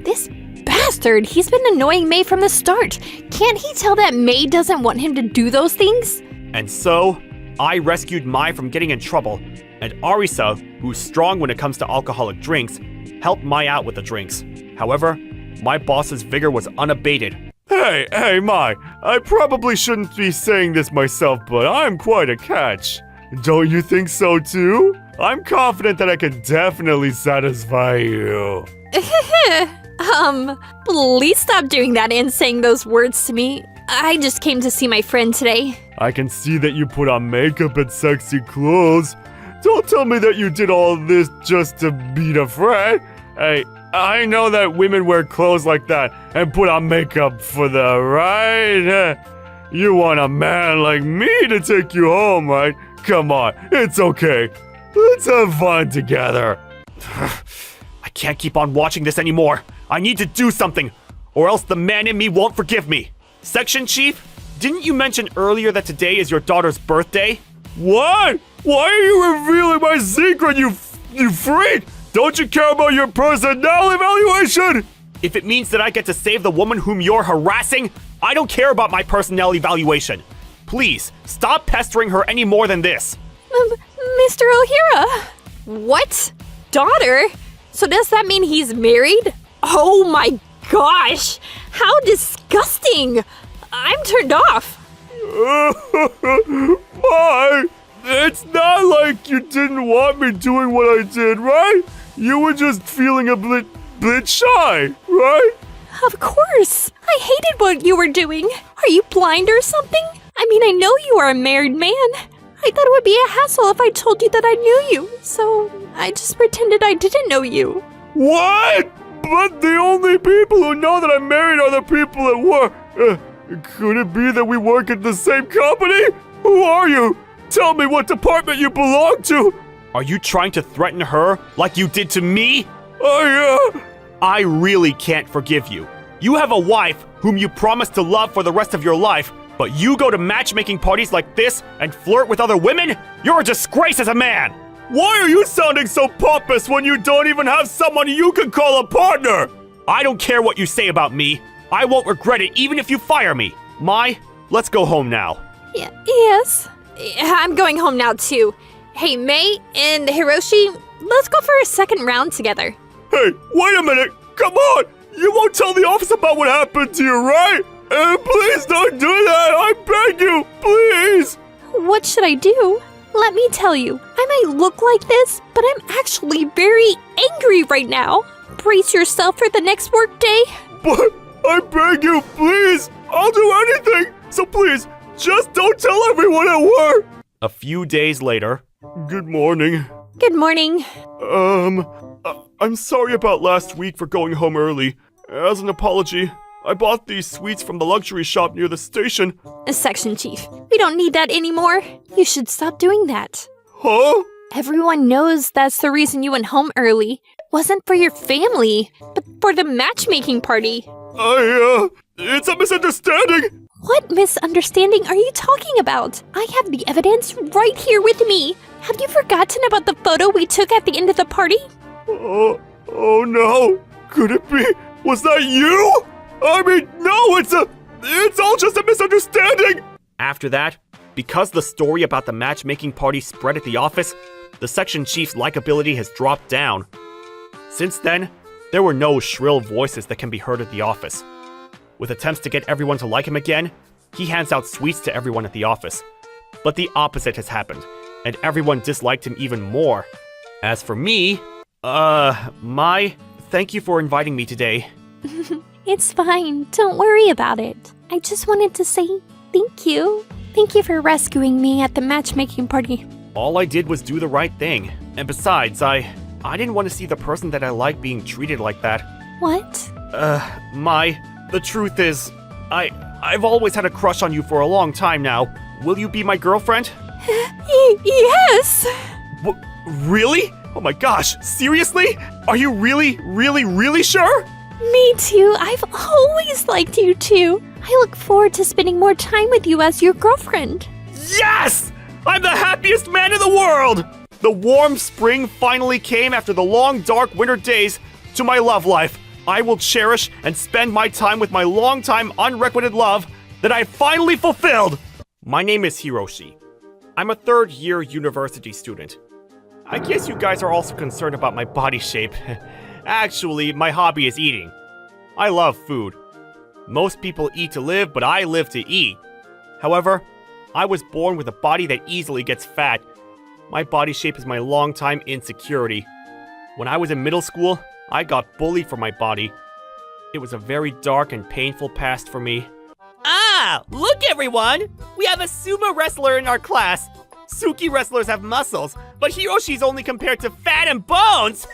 This bastard, he's been annoying Mei from the start. Can't he tell that Mei doesn't want him to do those things? And so, I rescued Mai from getting in trouble, and Arisa, who's strong when it comes to alcoholic drinks, helped Mai out with the drinks. However, my boss's vigor was unabated. Hey, Mai, I probably shouldn't be saying this myself, but I'm quite a catch. Don't you think so too? I'm confident that I can definitely satisfy you. Please stop doing that and saying those words to me. I just came to see my friend today. I can see that you put on makeup and sexy clothes. Don't tell me that you did all this just to meet a friend. Hey, I know that women wear clothes like that and put on makeup for the right. You want a man like me to take you home, right? Come on, it's okay. Let's have fun together. I can't keep on watching this anymore. I need to do something, or else the man in me won't forgive me. Section Chief, didn't you mention earlier that today is your daughter's birthday? What? Why are you revealing my secret, you freak? Don't you care about your personnel evaluation? If it means that I get to save the woman whom you're harassing, I don't care about my personnel evaluation. Please, stop pestering her any more than this. Mr. O'Hara! What? Daughter? So does that mean he's married? Oh my gosh! How disgusting! I'm turned off. My, it's not like you didn't want me doing what I did, right? You were just feeling a bit shy, right? Of course. I hated what you were doing. Are you blind or something? I mean, I know you are a married man. I thought it would be a hassle if I told you that I knew you, so I just pretended I didn't know you. What? But the only people who know that I'm married are the people at work. Could it be that we work at the same company? Who are you? Tell me what department you belong to. Are you trying to threaten her like you did to me? Oh, yeah. I really can't forgive you. You have a wife whom you promised to love for the rest of your life, but you go to matchmaking parties like this and flirt with other women? You're a disgrace as a man! Why are you sounding so pompous when you don't even have someone you can call a partner? I don't care what you say about me. I won't regret it even if you fire me. Mai, let's go home now. Yes. I'm going home now too. Hey, May and Hiroshi, let's go for a second round together. Hey, wait a minute! Come on! You won't tell the office about what happened to you, right? Please don't do that! I beg you! Please! What should I do? Let me tell you, I might look like this, but I'm actually very angry right now. Brace yourself for the next work day. But I beg you, please! I'll do anything! So please, just don't tell everyone at work! A few days later. Good morning. Good morning. I'm sorry about last week for going home early. As an apology, I bought these sweets from the luxury shop near the station. Section Chief, we don't need that anymore. You should stop doing that. Huh? Everyone knows that's the reason you went home early. Wasn't for your family, but for the matchmaking party. It's a misunderstanding. What misunderstanding are you talking about? I have the evidence right here with me. Have you forgotten about the photo we took at the end of the party? Oh no. Could it be? Was that you? I mean, no, it's all just a misunderstanding. After that, because the story about the matchmaking party spread at the office, the section chief's likability has dropped down. Since then, there were no shrill voices that can be heard at the office. With attempts to get everyone to like him again, he hands out sweets to everyone at the office. But the opposite has happened, and everyone disliked him even more. As for me, Mai, thank you for inviting me today. It's fine. Don't worry about it. I just wanted to say thank you. Thank you for rescuing me at the matchmaking party. All I did was do the right thing. And besides, I didn't want to see the person that I like being treated like that. What? Mai, the truth is, I've always had a crush on you for a long time now. Will you be my girlfriend? Yes! Really? Oh my gosh, seriously? Are you really sure? Me too. I've always liked you too. I look forward to spending more time with you as your girlfriend. Yes! I'm the happiest man in the world! The warm spring finally came after the long, dark winter days to my love life. I will cherish and spend my time with my longtime unrequited love that I finally fulfilled. My name is Hiroshi. I'm a third-year university student. I guess you guys are also concerned about my body shape. Actually, my hobby is eating. I love food. Most people eat to live, but I live to eat. However, I was born with a body that easily gets fat. My body shape is my longtime insecurity. When I was in middle school, I got bullied for my body. It was a very dark and painful past for me. Ah, look everyone! We have a sumo wrestler in our class. Suki wrestlers have muscles, but Hiroshi's only compared to fat and bones!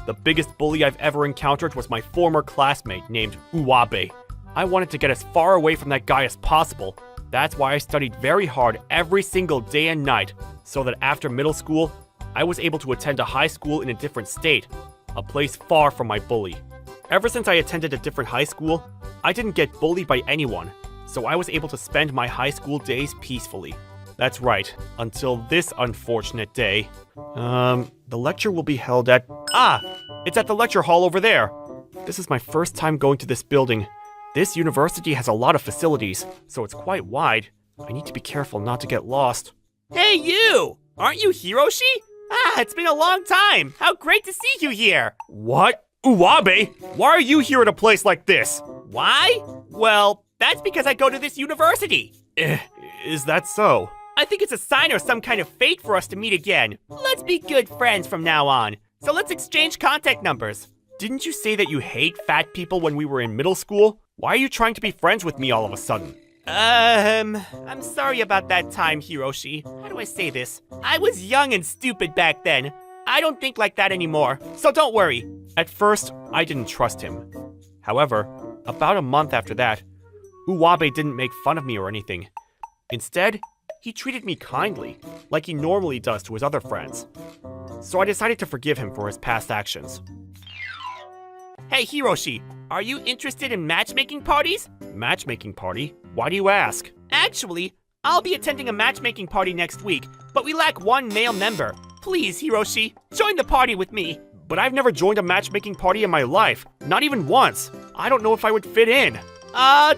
The biggest bully I've ever encountered was my former classmate named Uwabe. I wanted to get as far away from that guy as possible. That's why I studied very hard every single day and night, so that after middle school, I was able to attend a high school in a different state, a place far from my bully. Ever since I attended a different high school, I didn't get bullied by anyone, so I was able to spend my high school days peacefully. That's right, until this unfortunate day. The lecture will be held at... Ah! It's at the lecture hall over there! This is my first time going to this building. This university has a lot of facilities, so it's quite wide. I need to be careful not to get lost. Hey you! Aren't you Hiroshi? Ah, it's been a long time! How great to see you here! What? Uwabe? Why are you here at a place like this? Why? Well, that's because I go to this university. Is that so? I think it's a sign or some kind of fate for us to meet again. Let's be good friends from now on. So let's exchange contact numbers. Didn't you say that you hate fat people when we were in middle school? Why are you trying to be friends with me all of a sudden? I'm sorry about that time, Hiroshi. How do I say this? I was young and stupid back then. I don't think like that anymore, so don't worry. At first, I didn't trust him. However, about a month after that, Uwabe didn't make fun of me or anything. Instead, he treated me kindly, like he normally does to his other friends. So I decided to forgive him for his past actions. Hey Hiroshi, are you interested in matchmaking parties? Matchmaking party? Why do you ask? Actually, I'll be attending a matchmaking party next week, but we lack one male member. Please, Hiroshi, join the party with me. But I've never joined a matchmaking party in my life, not even once. I don't know if I would fit in.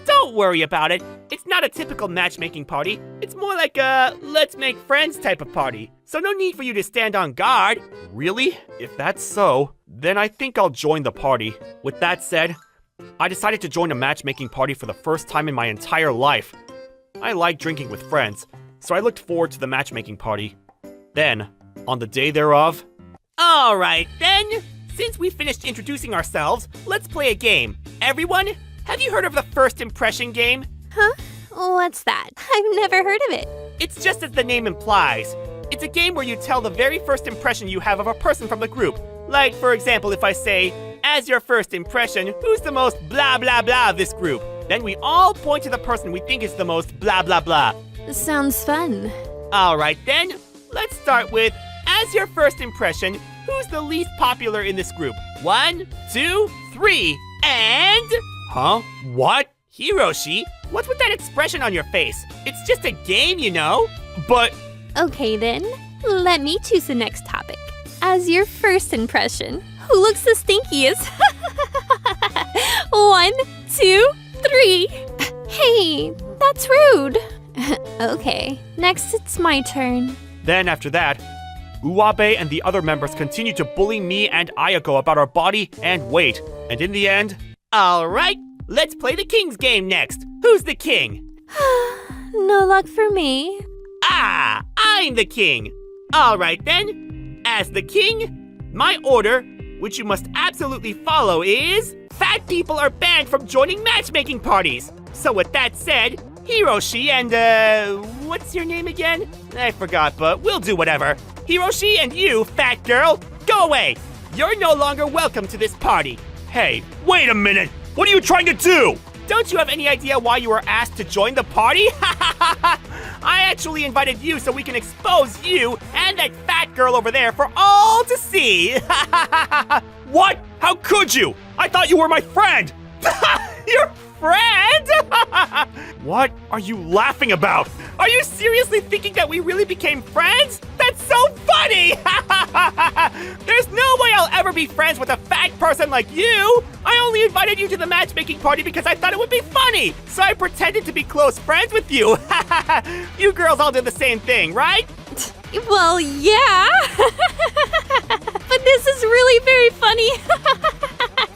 Don't worry about it. It's not a typical matchmaking party. It's more like a let's make friends type of party. So no need for you to stand on guard. Really? If that's so, then I think I'll join the party. With that said, I decided to join a matchmaking party for the first time in my entire life. I like drinking with friends, so I looked forward to the matchmaking party. Then, on the day thereof... Alright then, since we finished introducing ourselves, let's play a game. Everyone, have you heard of the first impression game? Huh? What's that? I've never heard of it. It's just as the name implies. It's a game where you tell the very first impression you have of a person from the group. Like, for example, if I say, as your first impression, who's the most blah blah blah of this group? Then we all point to the person we think is the most blah blah blah. Sounds fun. Alright then, let's start with, as your first impression, who's the least popular in this group? 1, 2, 3, and... Huh? What? Hiroshi, what's with that expression on your face? It's just a game, you know? But... Okay then, let me choose the next topic. As your first impression, who looks the stinkiest? 1, 2, 3. Hey, that's rude. Okay, next it's my turn. Then after that, Uwabe and the other members continued to bully me and Ayako about our body and weight. And in the end... Alright, let's play the king's game next. Who's the king? No luck for me. Ah, I'm the king. Alright then, as the king, my order, which you must absolutely follow, is... Fat people are banned from joining matchmaking parties. So with that said, Hiroshi and, what's your name again? I forgot, but we'll do whatever. Hiroshi and you, fat girl, go away. You're no longer welcome to this party. Hey, wait a minute! What are you trying to do? Don't you have any idea why you were asked to join the party? I actually invited you so we can expose you and that fat girl over there for all to see. What? How could you? I thought you were my friend! Your friend? What are you laughing about? Are you seriously thinking that we really became friends? That's so funny! There's no way I'll ever be friends with a fat person like you! I only invited you to the matchmaking party because I thought it would be funny! So I pretended to be close friends with you! You girls all did the same thing, right? Well, yeah. But this is really very funny.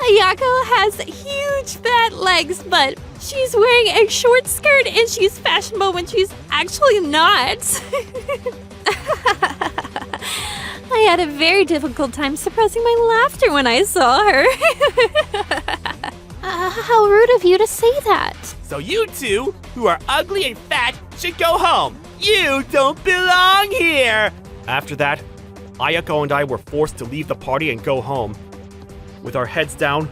Ayako has huge fat legs, but she's wearing a short skirt and she's fashionable when she's actually not. had a very difficult time suppressing my laughter when I saw her. How rude of you to say that. So you two, who are ugly and fat, should go home. You don't belong here. After that, Ayako and I were forced to leave the party and go home. With our heads down,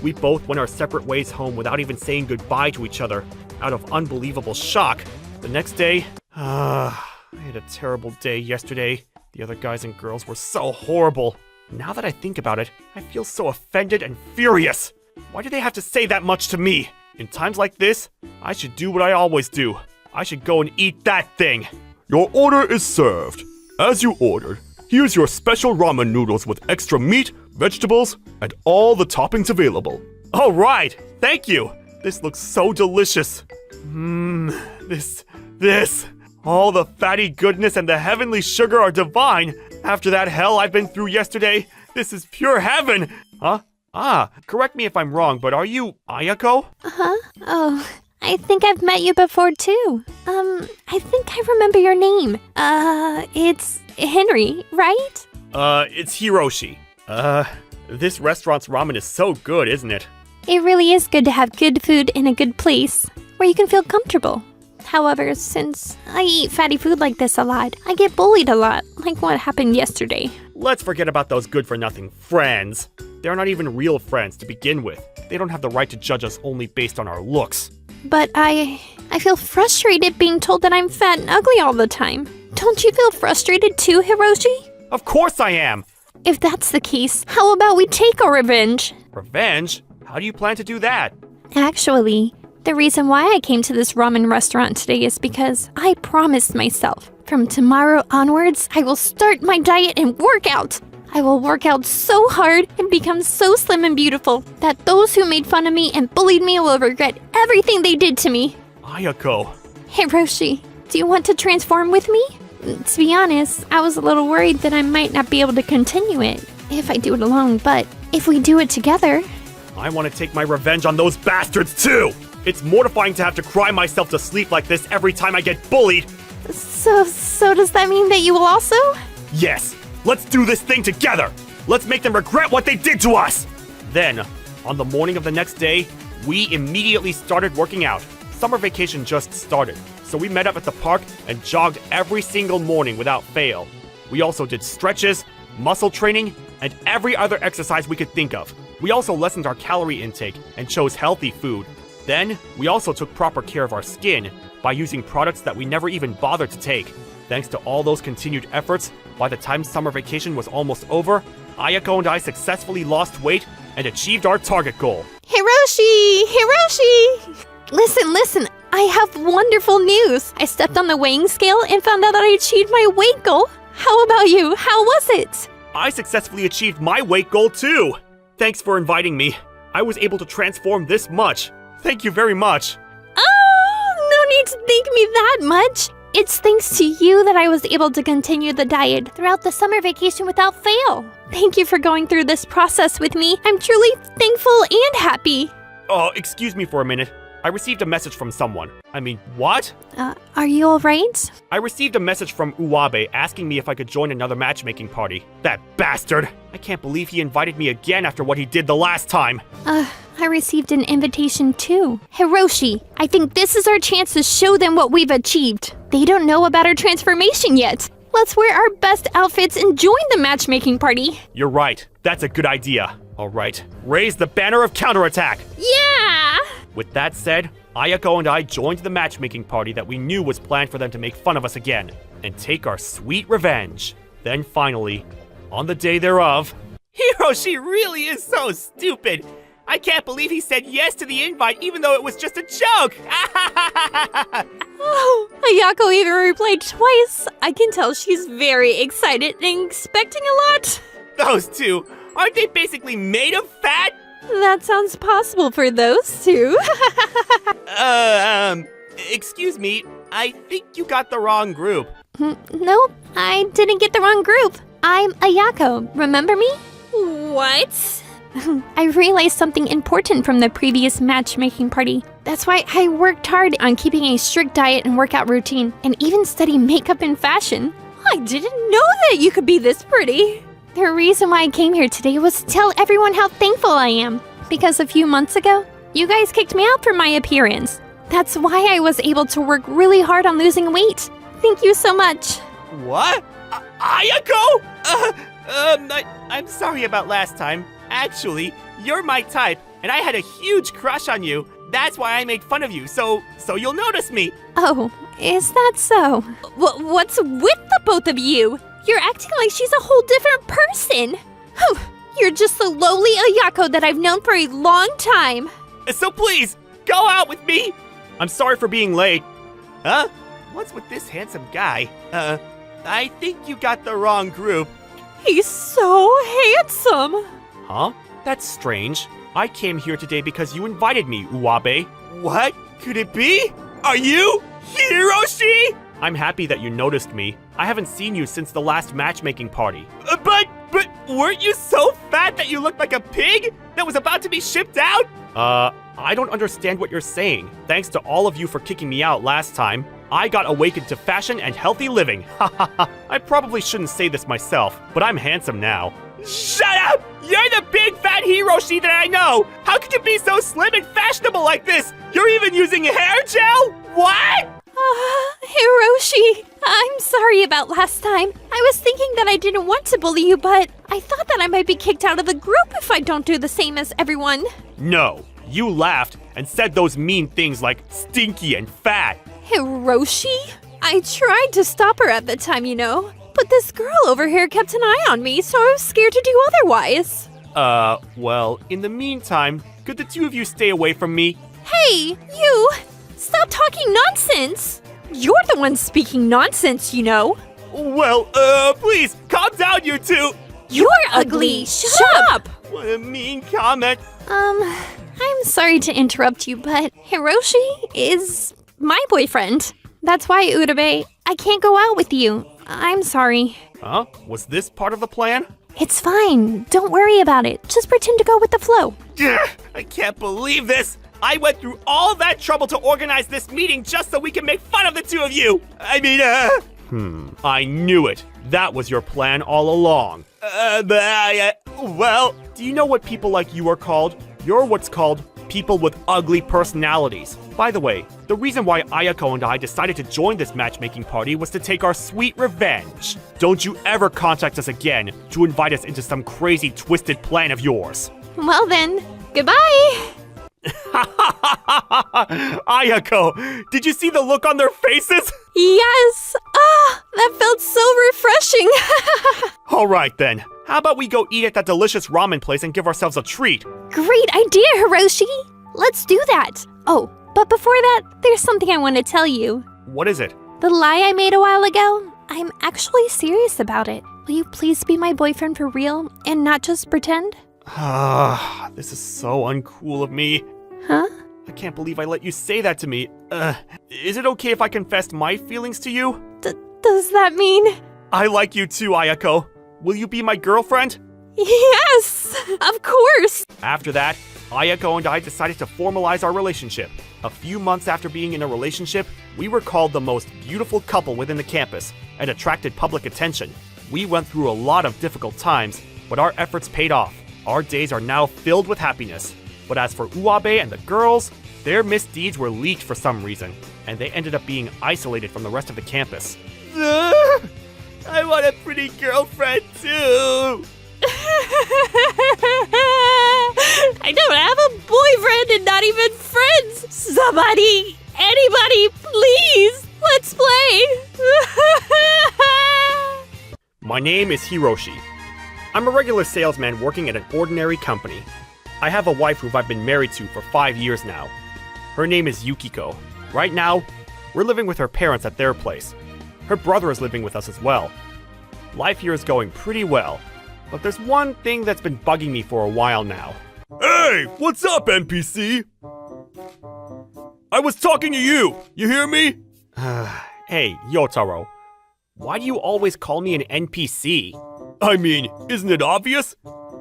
we both went our separate ways home without even saying goodbye to each other, out of unbelievable shock. The next day, I had a terrible day yesterday. The other guys and girls were so horrible. Now that I think about it, I feel so offended and furious. Why do they have to say that much to me? In times like this, I should do what I always do. I should go and eat that thing. Your order is served. As you ordered, here's your special ramen noodles with extra meat, vegetables, and all the toppings available. All right, thank you. This looks so delicious. This. All the fatty goodness and the heavenly sugar are divine. After that hell I've been through yesterday, this is pure heaven. Huh? Correct me if I'm wrong, but are you Ayako? Oh, I think I've met you before too. I think I remember your name. It's Henry, right? It's Hiroshi. This restaurant's ramen is so good, isn't it? It really is good to have good food in a good place where you can feel comfortable. However, since I eat fatty food like this a lot, I get bullied a lot, like what happened yesterday. Let's forget about those good-for-nothing friends. They're not even real friends to begin with. They don't have the right to judge us only based on our looks. But I feel frustrated being told that I'm fat and ugly all the time. Don't you feel frustrated too, Hiroshi? Of course I am! If that's the case, how about we take our revenge? Revenge? How do you plan to do that? Actually, the reason why I came to this ramen restaurant today is because I promised myself from tomorrow onwards, I will start my diet and work out. I will work out so hard and become so slim and beautiful that those who made fun of me and bullied me will regret everything they did to me. Ayako. Hiroshi, do you want to transform with me? To be honest, I was a little worried that I might not be able to continue it if I do it alone, but if we do it together... I want to take my revenge on those bastards too! It's mortifying to have to cry myself to sleep like this every time I get bullied! So does that mean that you will also? Yes! Let's do this thing together! Let's make them regret what they did to us! Then, on the morning of the next day, we immediately started working out. Summer vacation just started, so we met up at the park and jogged every single morning without fail. We also did stretches, muscle training, and every other exercise we could think of. We also lessened our calorie intake and chose healthy food. Then, we also took proper care of our skin by using products that we never even bothered to take. Thanks to all those continued efforts, by the time summer vacation was almost over, Ayako and I successfully lost weight and achieved our target goal. Hiroshi! Listen, I have wonderful news. I stepped on the weighing scale and found out that I achieved my weight goal. How about you? How was it? I successfully achieved my weight goal too! Thanks for inviting me. I was able to transform this much. Thank you very much. Oh, no need to thank me that much. It's thanks to you that I was able to continue the diet throughout the summer vacation without fail. Thank you for going through this process with me. I'm truly thankful and happy. Oh, excuse me for a minute. I received a message from someone. I mean, what? Are you alright? I received a message from Uwabe asking me if I could join another matchmaking party. That bastard! I can't believe he invited me again after what he did the last time. I received an invitation too. Hiroshi, I think this is our chance to show them what we've achieved. They don't know about our transformation yet. Let's wear our best outfits and join the matchmaking party. You're right. That's a good idea. All right, raise the banner of counterattack. Yeah! With that said, Ayako and I joined the matchmaking party that we knew was planned for them to make fun of us again and take our sweet revenge. Then finally, on the day thereof... Hiroshi really is so stupid. I can't believe he said yes to the invite even though it was just a joke. Oh, Ayako even replied twice. I can tell she's very excited and expecting a lot. Those two, aren't they basically made of fat? That sounds possible for those two. Excuse me, I think you got the wrong group. Nope, I didn't get the wrong group. I'm Ayako, remember me? What? I realized something important from the previous matchmaking party. That's why I worked hard on keeping a strict diet and workout routine, and even study makeup and fashion. I didn't know that you could be this pretty. The reason why I came here today was to tell everyone how thankful I am. Because a few months ago, you guys kicked me out for my appearance. That's why I was able to work really hard on losing weight. Thank you so much. What? Ayako? I'm sorry about last time. Actually, you're my type, and I had a huge crush on you. That's why I made fun of you, so you'll notice me. Oh, is that so? What's with the both of you? You're acting like she's a whole different person. You're just the lowly Ayako that I've known for a long time. So please, go out with me. I'm sorry for being late. Huh? What's with this handsome guy? I think you got the wrong group. He's so handsome. Huh? That's strange. I came here today because you invited me, Uwabe. What? Could it be? Are you Hiroshi? I'm happy that you noticed me. I haven't seen you since the last matchmaking party. But weren't you so fat that you looked like a pig that was about to be shipped out? I don't understand what you're saying. Thanks to all of you for kicking me out last time, I got awakened to fashion and healthy living. I probably shouldn't say this myself, but I'm handsome now. Shut up! You're the big fat Hiroshi that I know! How could you be so slim and fashionable like this? You're even using hair gel? What? Hiroshi, I'm sorry about last time. I was thinking that I didn't want to bully you, but I thought that I might be kicked out of the group if I don't do the same as everyone. No, you laughed and said those mean things like stinky and fat. Hiroshi? I tried to stop her at the time, you know. But this girl over here kept an eye on me, so I was scared to do otherwise. Well, in the meantime, could the two of you stay away from me? Hey, you! Stop talking nonsense! You're the one speaking nonsense, you know. Well, please, calm down, you two! You're ugly! Shut up! What a mean comment. I'm sorry to interrupt you, but Hiroshi is my boyfriend. That's why, Urabe, I can't go out with you. I'm sorry. Huh? Was this part of the plan? It's fine. Don't worry about it. Just pretend to go with the flow. I can't believe this! I went through all that trouble to organize this meeting just so we can make fun of the two of you! I mean, I knew it. That was your plan all along. Well... Do you know what people like you are called? You're what's called people with ugly personalities. By the way, the reason why Ayako and I decided to join this matchmaking party was to take our sweet revenge. Don't you ever contact us again to invite us into some crazy twisted plan of yours. Well then, goodbye! Ayako, did you see the look on their faces? Yes! That felt so refreshing! All right then, how about we go eat at that delicious ramen place and give ourselves a treat? Great idea, Hiroshi! Let's do that! Oh, but before that, there's something I want to tell you. What is it? The lie I made a while ago, I'm actually serious about it. Will you please be my boyfriend for real and not just pretend? This is so uncool of me. Huh? I can't believe I let you say that to me. Is it okay if I confessed my feelings to you? Does that mean? I like you too, Ayako. Will you be my girlfriend? Yes! Of course! After that, Ayako and I decided to formalize our relationship. A few months after being in a relationship, we were called the most beautiful couple within the campus and attracted public attention. We went through a lot of difficult times, but our efforts paid off. Our days are now filled with happiness. But as for Uwabe and the girls, their misdeeds were leaked for some reason, and they ended up being isolated from the rest of the campus. I want a pretty girlfriend too! I don't have a boyfriend and not even friends! Somebody! Anybody, please! Let's play! My name is Hiroshi. I'm a regular salesman working at an ordinary company. I have a wife who I've been married to for 5 years now. Her name is Yukiko. Right now, we're living with her parents at their place. Her brother is living with us as well. Life here is going pretty well, but there's one thing that's been bugging me for a while now. Hey, what's up, NPC? I was talking to you. You hear me? Hey, Yotaro. Why do you always call me an NPC? I mean, isn't it obvious?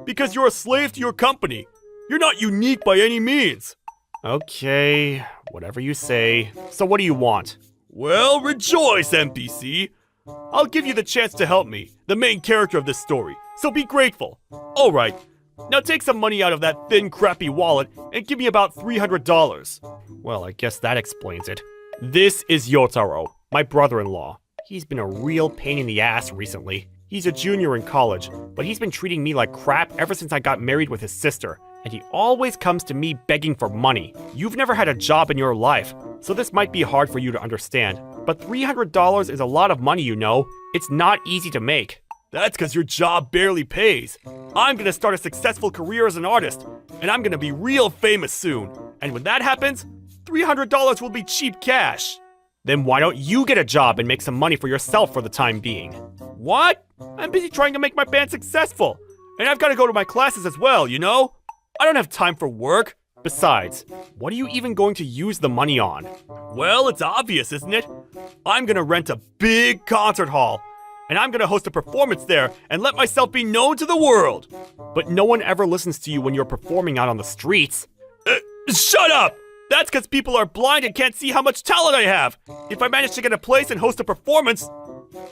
Because you're a slave to your company. You're not unique by any means. Okay, whatever you say. So what do you want? Well, rejoice, NPC. I'll give you the chance to help me, the main character of this story, so be grateful. Alright, now take some money out of that thin, crappy wallet and give me about $300. Well, I guess that explains it. This is Yotaro, my brother-in-law. He's been a real pain in the ass recently. He's a junior in college, but he's been treating me like crap ever since I got married with his sister. And he always comes to me begging for money. You've never had a job in your life, so this might be hard for you to understand. But $300 is a lot of money, you know. It's not easy to make. That's because your job barely pays. I'm gonna start a successful career as an artist, and I'm gonna be real famous soon. And when that happens, $300 will be cheap cash. Then why don't you get a job and make some money for yourself for the time being? What? I'm busy trying to make my band successful. And I've gotta go to my classes as well, you know? I don't have time for work. Besides, what are you even going to use the money on? Well, it's obvious, isn't it? I'm gonna rent a big concert hall, and I'm gonna host a performance there and let myself be known to the world. But no one ever listens to you when you're performing out on the streets. Shut up! That's because people are blind and can't see how much talent I have. If I manage to get a place and host a performance...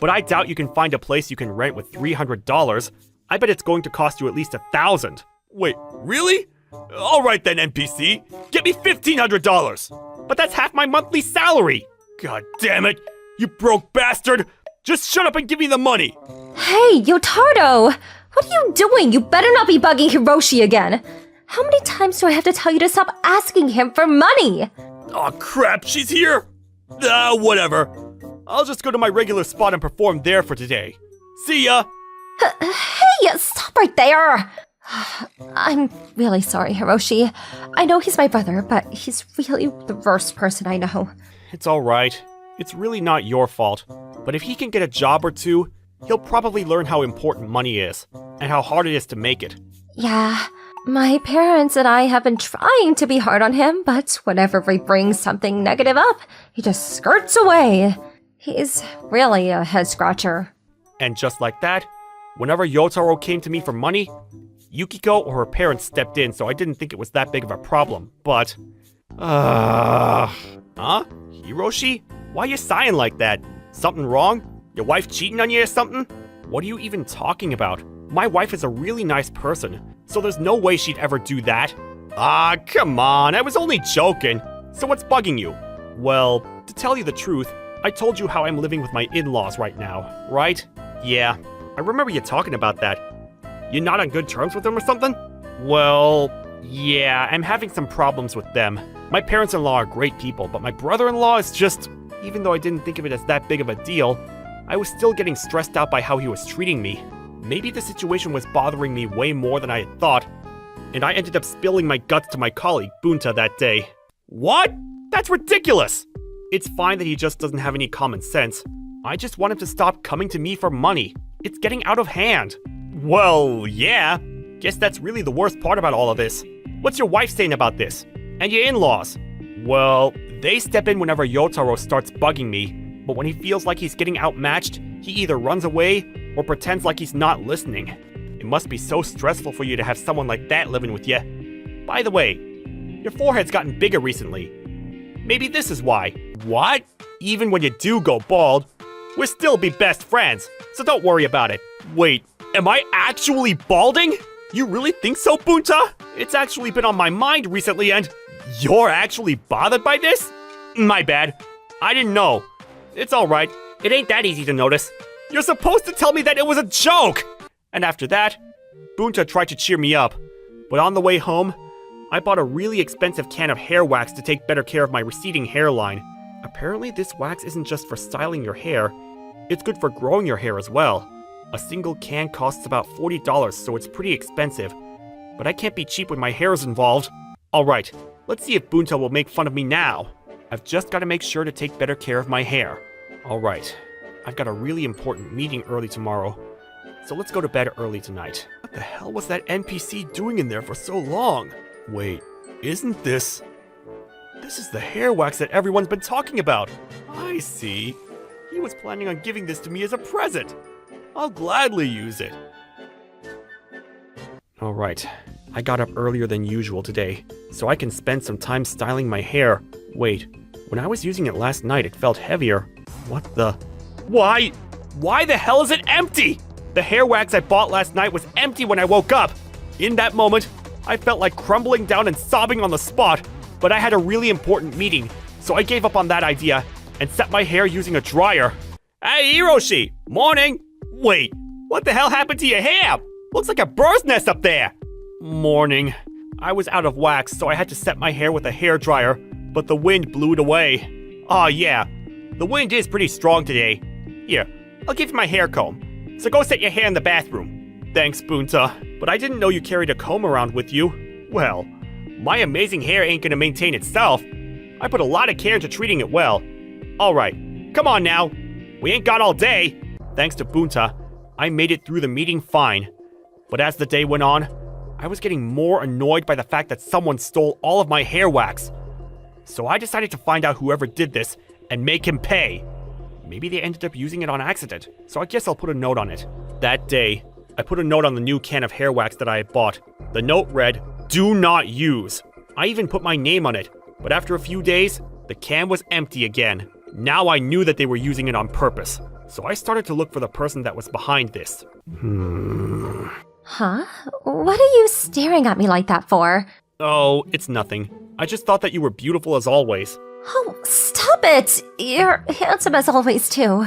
But I doubt you can find a place you can rent with $300. I bet it's going to cost you at least $1,000. Wait, really? Alright then, NPC. Get me $1,500. But that's half my monthly salary. God damn it. You broke bastard. Just shut up and give me the money. Hey, Yotaro! What are you doing? You better not be bugging Hiroshi again. How many times do I have to tell you to stop asking him for money? Aw, crap, she's here. Whatever. I'll just go to my regular spot and perform there for today. See ya! Hey, stop right there! I'm really sorry, Hiroshi. I know he's my brother, but he's really the worst person I know. It's alright. It's really not your fault. But if he can get a job or two, he'll probably learn how important money is, and how hard it is to make it. Yeah, my parents and I have been trying to be hard on him, but whenever we bring something negative up, he just skirts away. He's really a head-scratcher. And just like that, whenever Yotaro came to me for money, Yukiko or her parents stepped in, so I didn't think it was that big of a problem, but... Huh? Hiroshi? Why you sighing like that? Something wrong? Your wife cheating on you or something? What are you even talking about? My wife is a really nice person, so there's no way she'd ever do that. Ah, come on, I was only joking. So what's bugging you? Well, to tell you the truth, I told you how I'm living with my in-laws right now, right? Yeah, I remember you talking about that. You're not on good terms with them or something? Well, yeah, I'm having some problems with them. My parents-in-law are great people, but my brother-in-law is just... Even though I didn't think of it as that big of a deal, I was still getting stressed out by how he was treating me. Maybe the situation was bothering me way more than I had thought, and I ended up spilling my guts to my colleague, Bunta, that day. What? That's ridiculous! It's fine that he just doesn't have any common sense. I just want him to stop coming to me for money. It's getting out of hand. Well, yeah. Guess that's really the worst part about all of this. What's your wife saying about this? And your in-laws? Well, they step in whenever Yotaro starts bugging me, but when he feels like he's getting outmatched, he either runs away or pretends like he's not listening. It must be so stressful for you to have someone like that living with you. By the way, your forehead's gotten bigger recently. Maybe this is why. What? Even when you do go bald, we'll still be best friends, so don't worry about it. Wait, am I actually balding? You really think so, Bunta? It's actually been on my mind recently and... You're actually bothered by this? My bad. I didn't know. It's alright. It ain't that easy to notice. You're supposed to tell me that it was a joke! And after that, Bunta tried to cheer me up. But on the way home, I bought a really expensive can of hair wax to take better care of my receding hairline. Apparently this wax isn't just for styling your hair, it's good for growing your hair as well. A single can costs about $40, so it's pretty expensive. But I can't be cheap when my hair is involved. Alright, let's see if Bunta will make fun of me now. I've just got to make sure to take better care of my hair. Alright, I've got a really important meeting early tomorrow, so let's go to bed early tonight. What the hell was that NPC doing in there for so long? Wait, isn't this... This is the hair wax that everyone's been talking about. I see. He was planning on giving this to me as a present. I'll gladly use it. Alright, I got up earlier than usual today, so I can spend some time styling my hair. Wait, when I was using it last night, it felt heavier. What the... Why? Why the hell is it empty? The hair wax I bought last night was empty when I woke up. In that moment, I felt like crumbling down and sobbing on the spot, but I had a really important meeting, so I gave up on that idea and set my hair using a dryer. Hey, Hiroshi! Morning! Wait, what the hell happened to your hair? Looks like a bird's nest up there! Morning. I was out of wax, so I had to set my hair with a hair dryer, but the wind blew it away. Aw, yeah. The wind is pretty strong today. Here, I'll give you my hair comb. So go set your hair in the bathroom. Thanks, Bunta. But I didn't know you carried a comb around with you. Well, my amazing hair ain't gonna maintain itself. I put a lot of care into treating it well. Alright, come on now. We ain't got all day. Thanks to Bunta, I made it through the meeting fine. But as the day went on, I was getting more annoyed by the fact that someone stole all of my hair wax. So I decided to find out whoever did this and make him pay. Maybe they ended up using it on accident, so I guess I'll put a note on it. That day, I put a note on the new can of hair wax that I had bought. The note read, "Do not use." I even put my name on it, but after a few days, the can was empty again. Now I knew that they were using it on purpose, so I started to look for the person that was behind this. Huh? What are you staring at me like that for? Oh, it's nothing. I just thought that you were beautiful as always. Oh, stop it! You're handsome as always, too.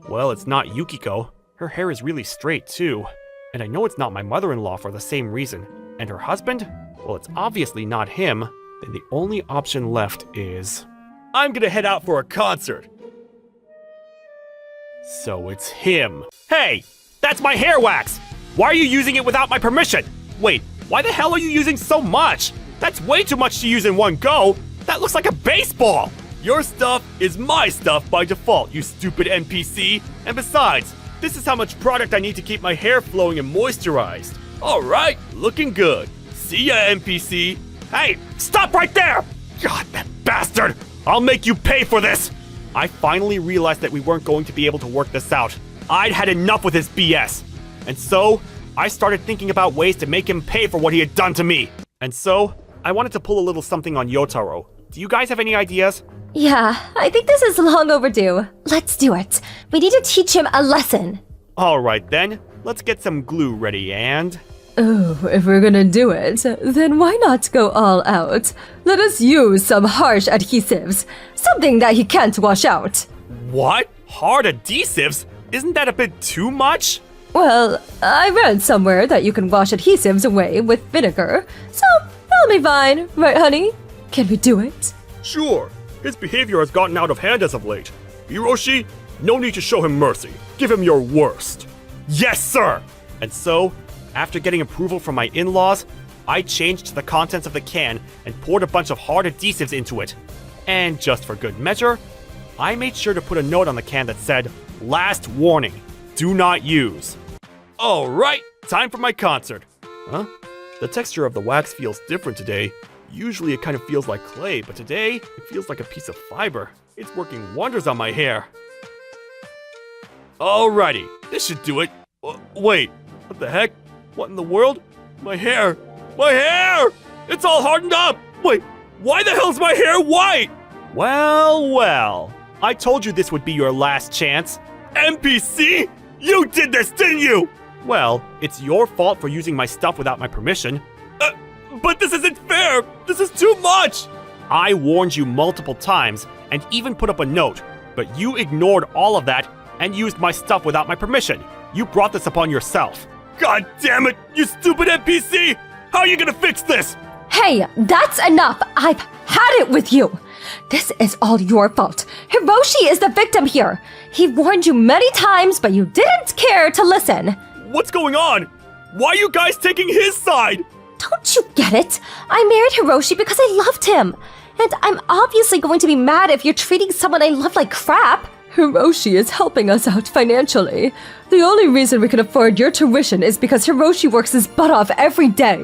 Well, it's not Yukiko. Her hair is really straight, too. And I know it's not my mother-in-law for the same reason. And her husband? Well, it's obviously not him. Then the only option left is... I'm gonna head out for a concert. So it's him. Hey! That's my hair wax! Why are you using it without my permission? Wait, why the hell are you using so much? That's way too much to use in one go! That looks like a baseball! Your stuff is my stuff by default, you stupid NPC. And besides, this is how much product I need to keep my hair flowing and moisturized. Alright, looking good. See ya, NPC. Hey, stop right there! God, that bastard! I'll make you pay for this! I finally realized that we weren't going to be able to work this out. I'd had enough with his BS. And so, I started thinking about ways to make him pay for what he had done to me. And so, I wanted to pull a little something on Yotaro. Do you guys have any ideas? Yeah, I think this is long overdue. Let's do it. We need to teach him a lesson. Alright then, let's get some glue ready and... Oh, if we're gonna do it, then why not go all out? Let us use some harsh adhesives. Something that he can't wash out. What? Hard adhesives? Isn't that a bit too much? Well, I read somewhere that you can wash adhesives away with vinegar, so that'll be fine, right, honey? Can we do it? Sure. His behavior has gotten out of hand as of late. Hiroshi, no need to show him mercy. Give him your worst. Yes, sir! And so, after getting approval from my in-laws, I changed the contents of the can and poured a bunch of hard adhesives into it. And just for good measure, I made sure to put a note on the can that said, "Last warning, do not use." Alright, time for my concert. Huh? The texture of the wax feels different today. Usually it kind of feels like clay, but today it feels like a piece of fiber. It's working wonders on my hair. Alrighty, this should do it. Wait, what the heck? What in the world? My hair! My hair! It's all hardened up! Wait, why the hell's my hair white? Well. I told you this would be your last chance. NPC? You did this, didn't you? Well, it's your fault for using my stuff without my permission. But this isn't fair! This is too much! I warned you multiple times and even put up a note, but you ignored all of that and used my stuff without my permission. You brought this upon yourself. God damn it, you stupid NPC! How are you gonna fix this? Hey, that's enough! I've had it with you! This is all your fault. Hiroshi is the victim here. He warned you many times, but you didn't care to listen. What's going on? Why are you guys taking his side? Don't you get it? I married Hiroshi because I loved him. And I'm obviously going to be mad if you're treating someone I love like crap. Hiroshi is helping us out financially. The only reason we can afford your tuition is because Hiroshi works his butt off every day.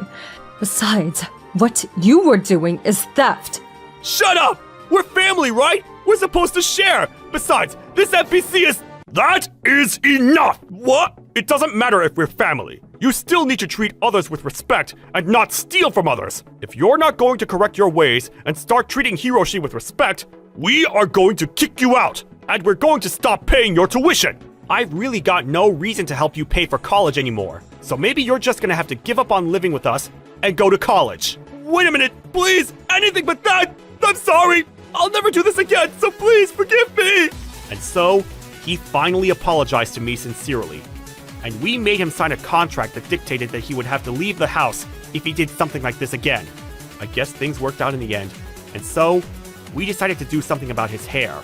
Besides, what you were doing is theft. Shut up! We're family, right? We're supposed to share. Besides, this NPC is... That is enough! What? It doesn't matter if we're family. You still need to treat others with respect and not steal from others. If you're not going to correct your ways and start treating Hiroshi with respect, we are going to kick you out. and we're going to stop paying your tuition. I've really got no reason to help you pay for college anymore. So maybe you're just gonna have to give up on living with us and go to college. Wait a minute, please, anything but that. I'm sorry. I'll never do this again, so please forgive me. And so, he finally apologized to me sincerely. And we made him sign a contract that dictated that he would have to leave the house if he did something like this again. I guess things worked out in the end. And so, we decided to do something about his hair.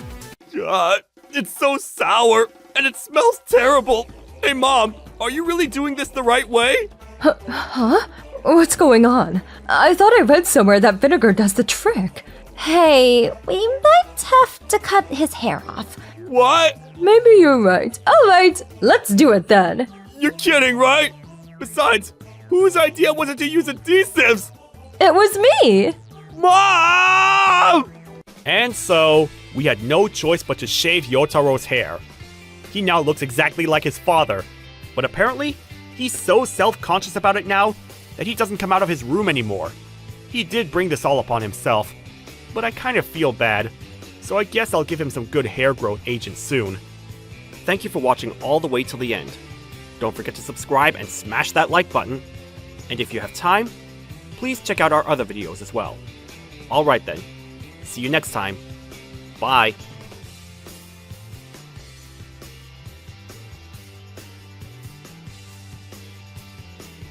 God, it's so sour, and it smells terrible. Hey, Mom, are you really doing this the right way? Huh? What's going on? I thought I read somewhere that vinegar does the trick. Hey, we might have to cut his hair off. What? Maybe you're right. All right, let's do it then. You're kidding, right? Besides, whose idea was it to use adhesives? It was me. Mom! And so, we had no choice but to shave Yotaro's hair. He now looks exactly like his father, but apparently, he's so self-conscious about it now that he doesn't come out of his room anymore. He did bring this all upon himself, but I kind of feel bad, so I guess I'll give him some good hair growth agents soon. Thank you for watching all the way till the end. Don't forget to subscribe and smash that like button, and if you have time, please check out our other videos as well. Alright then, see you next time. Bye.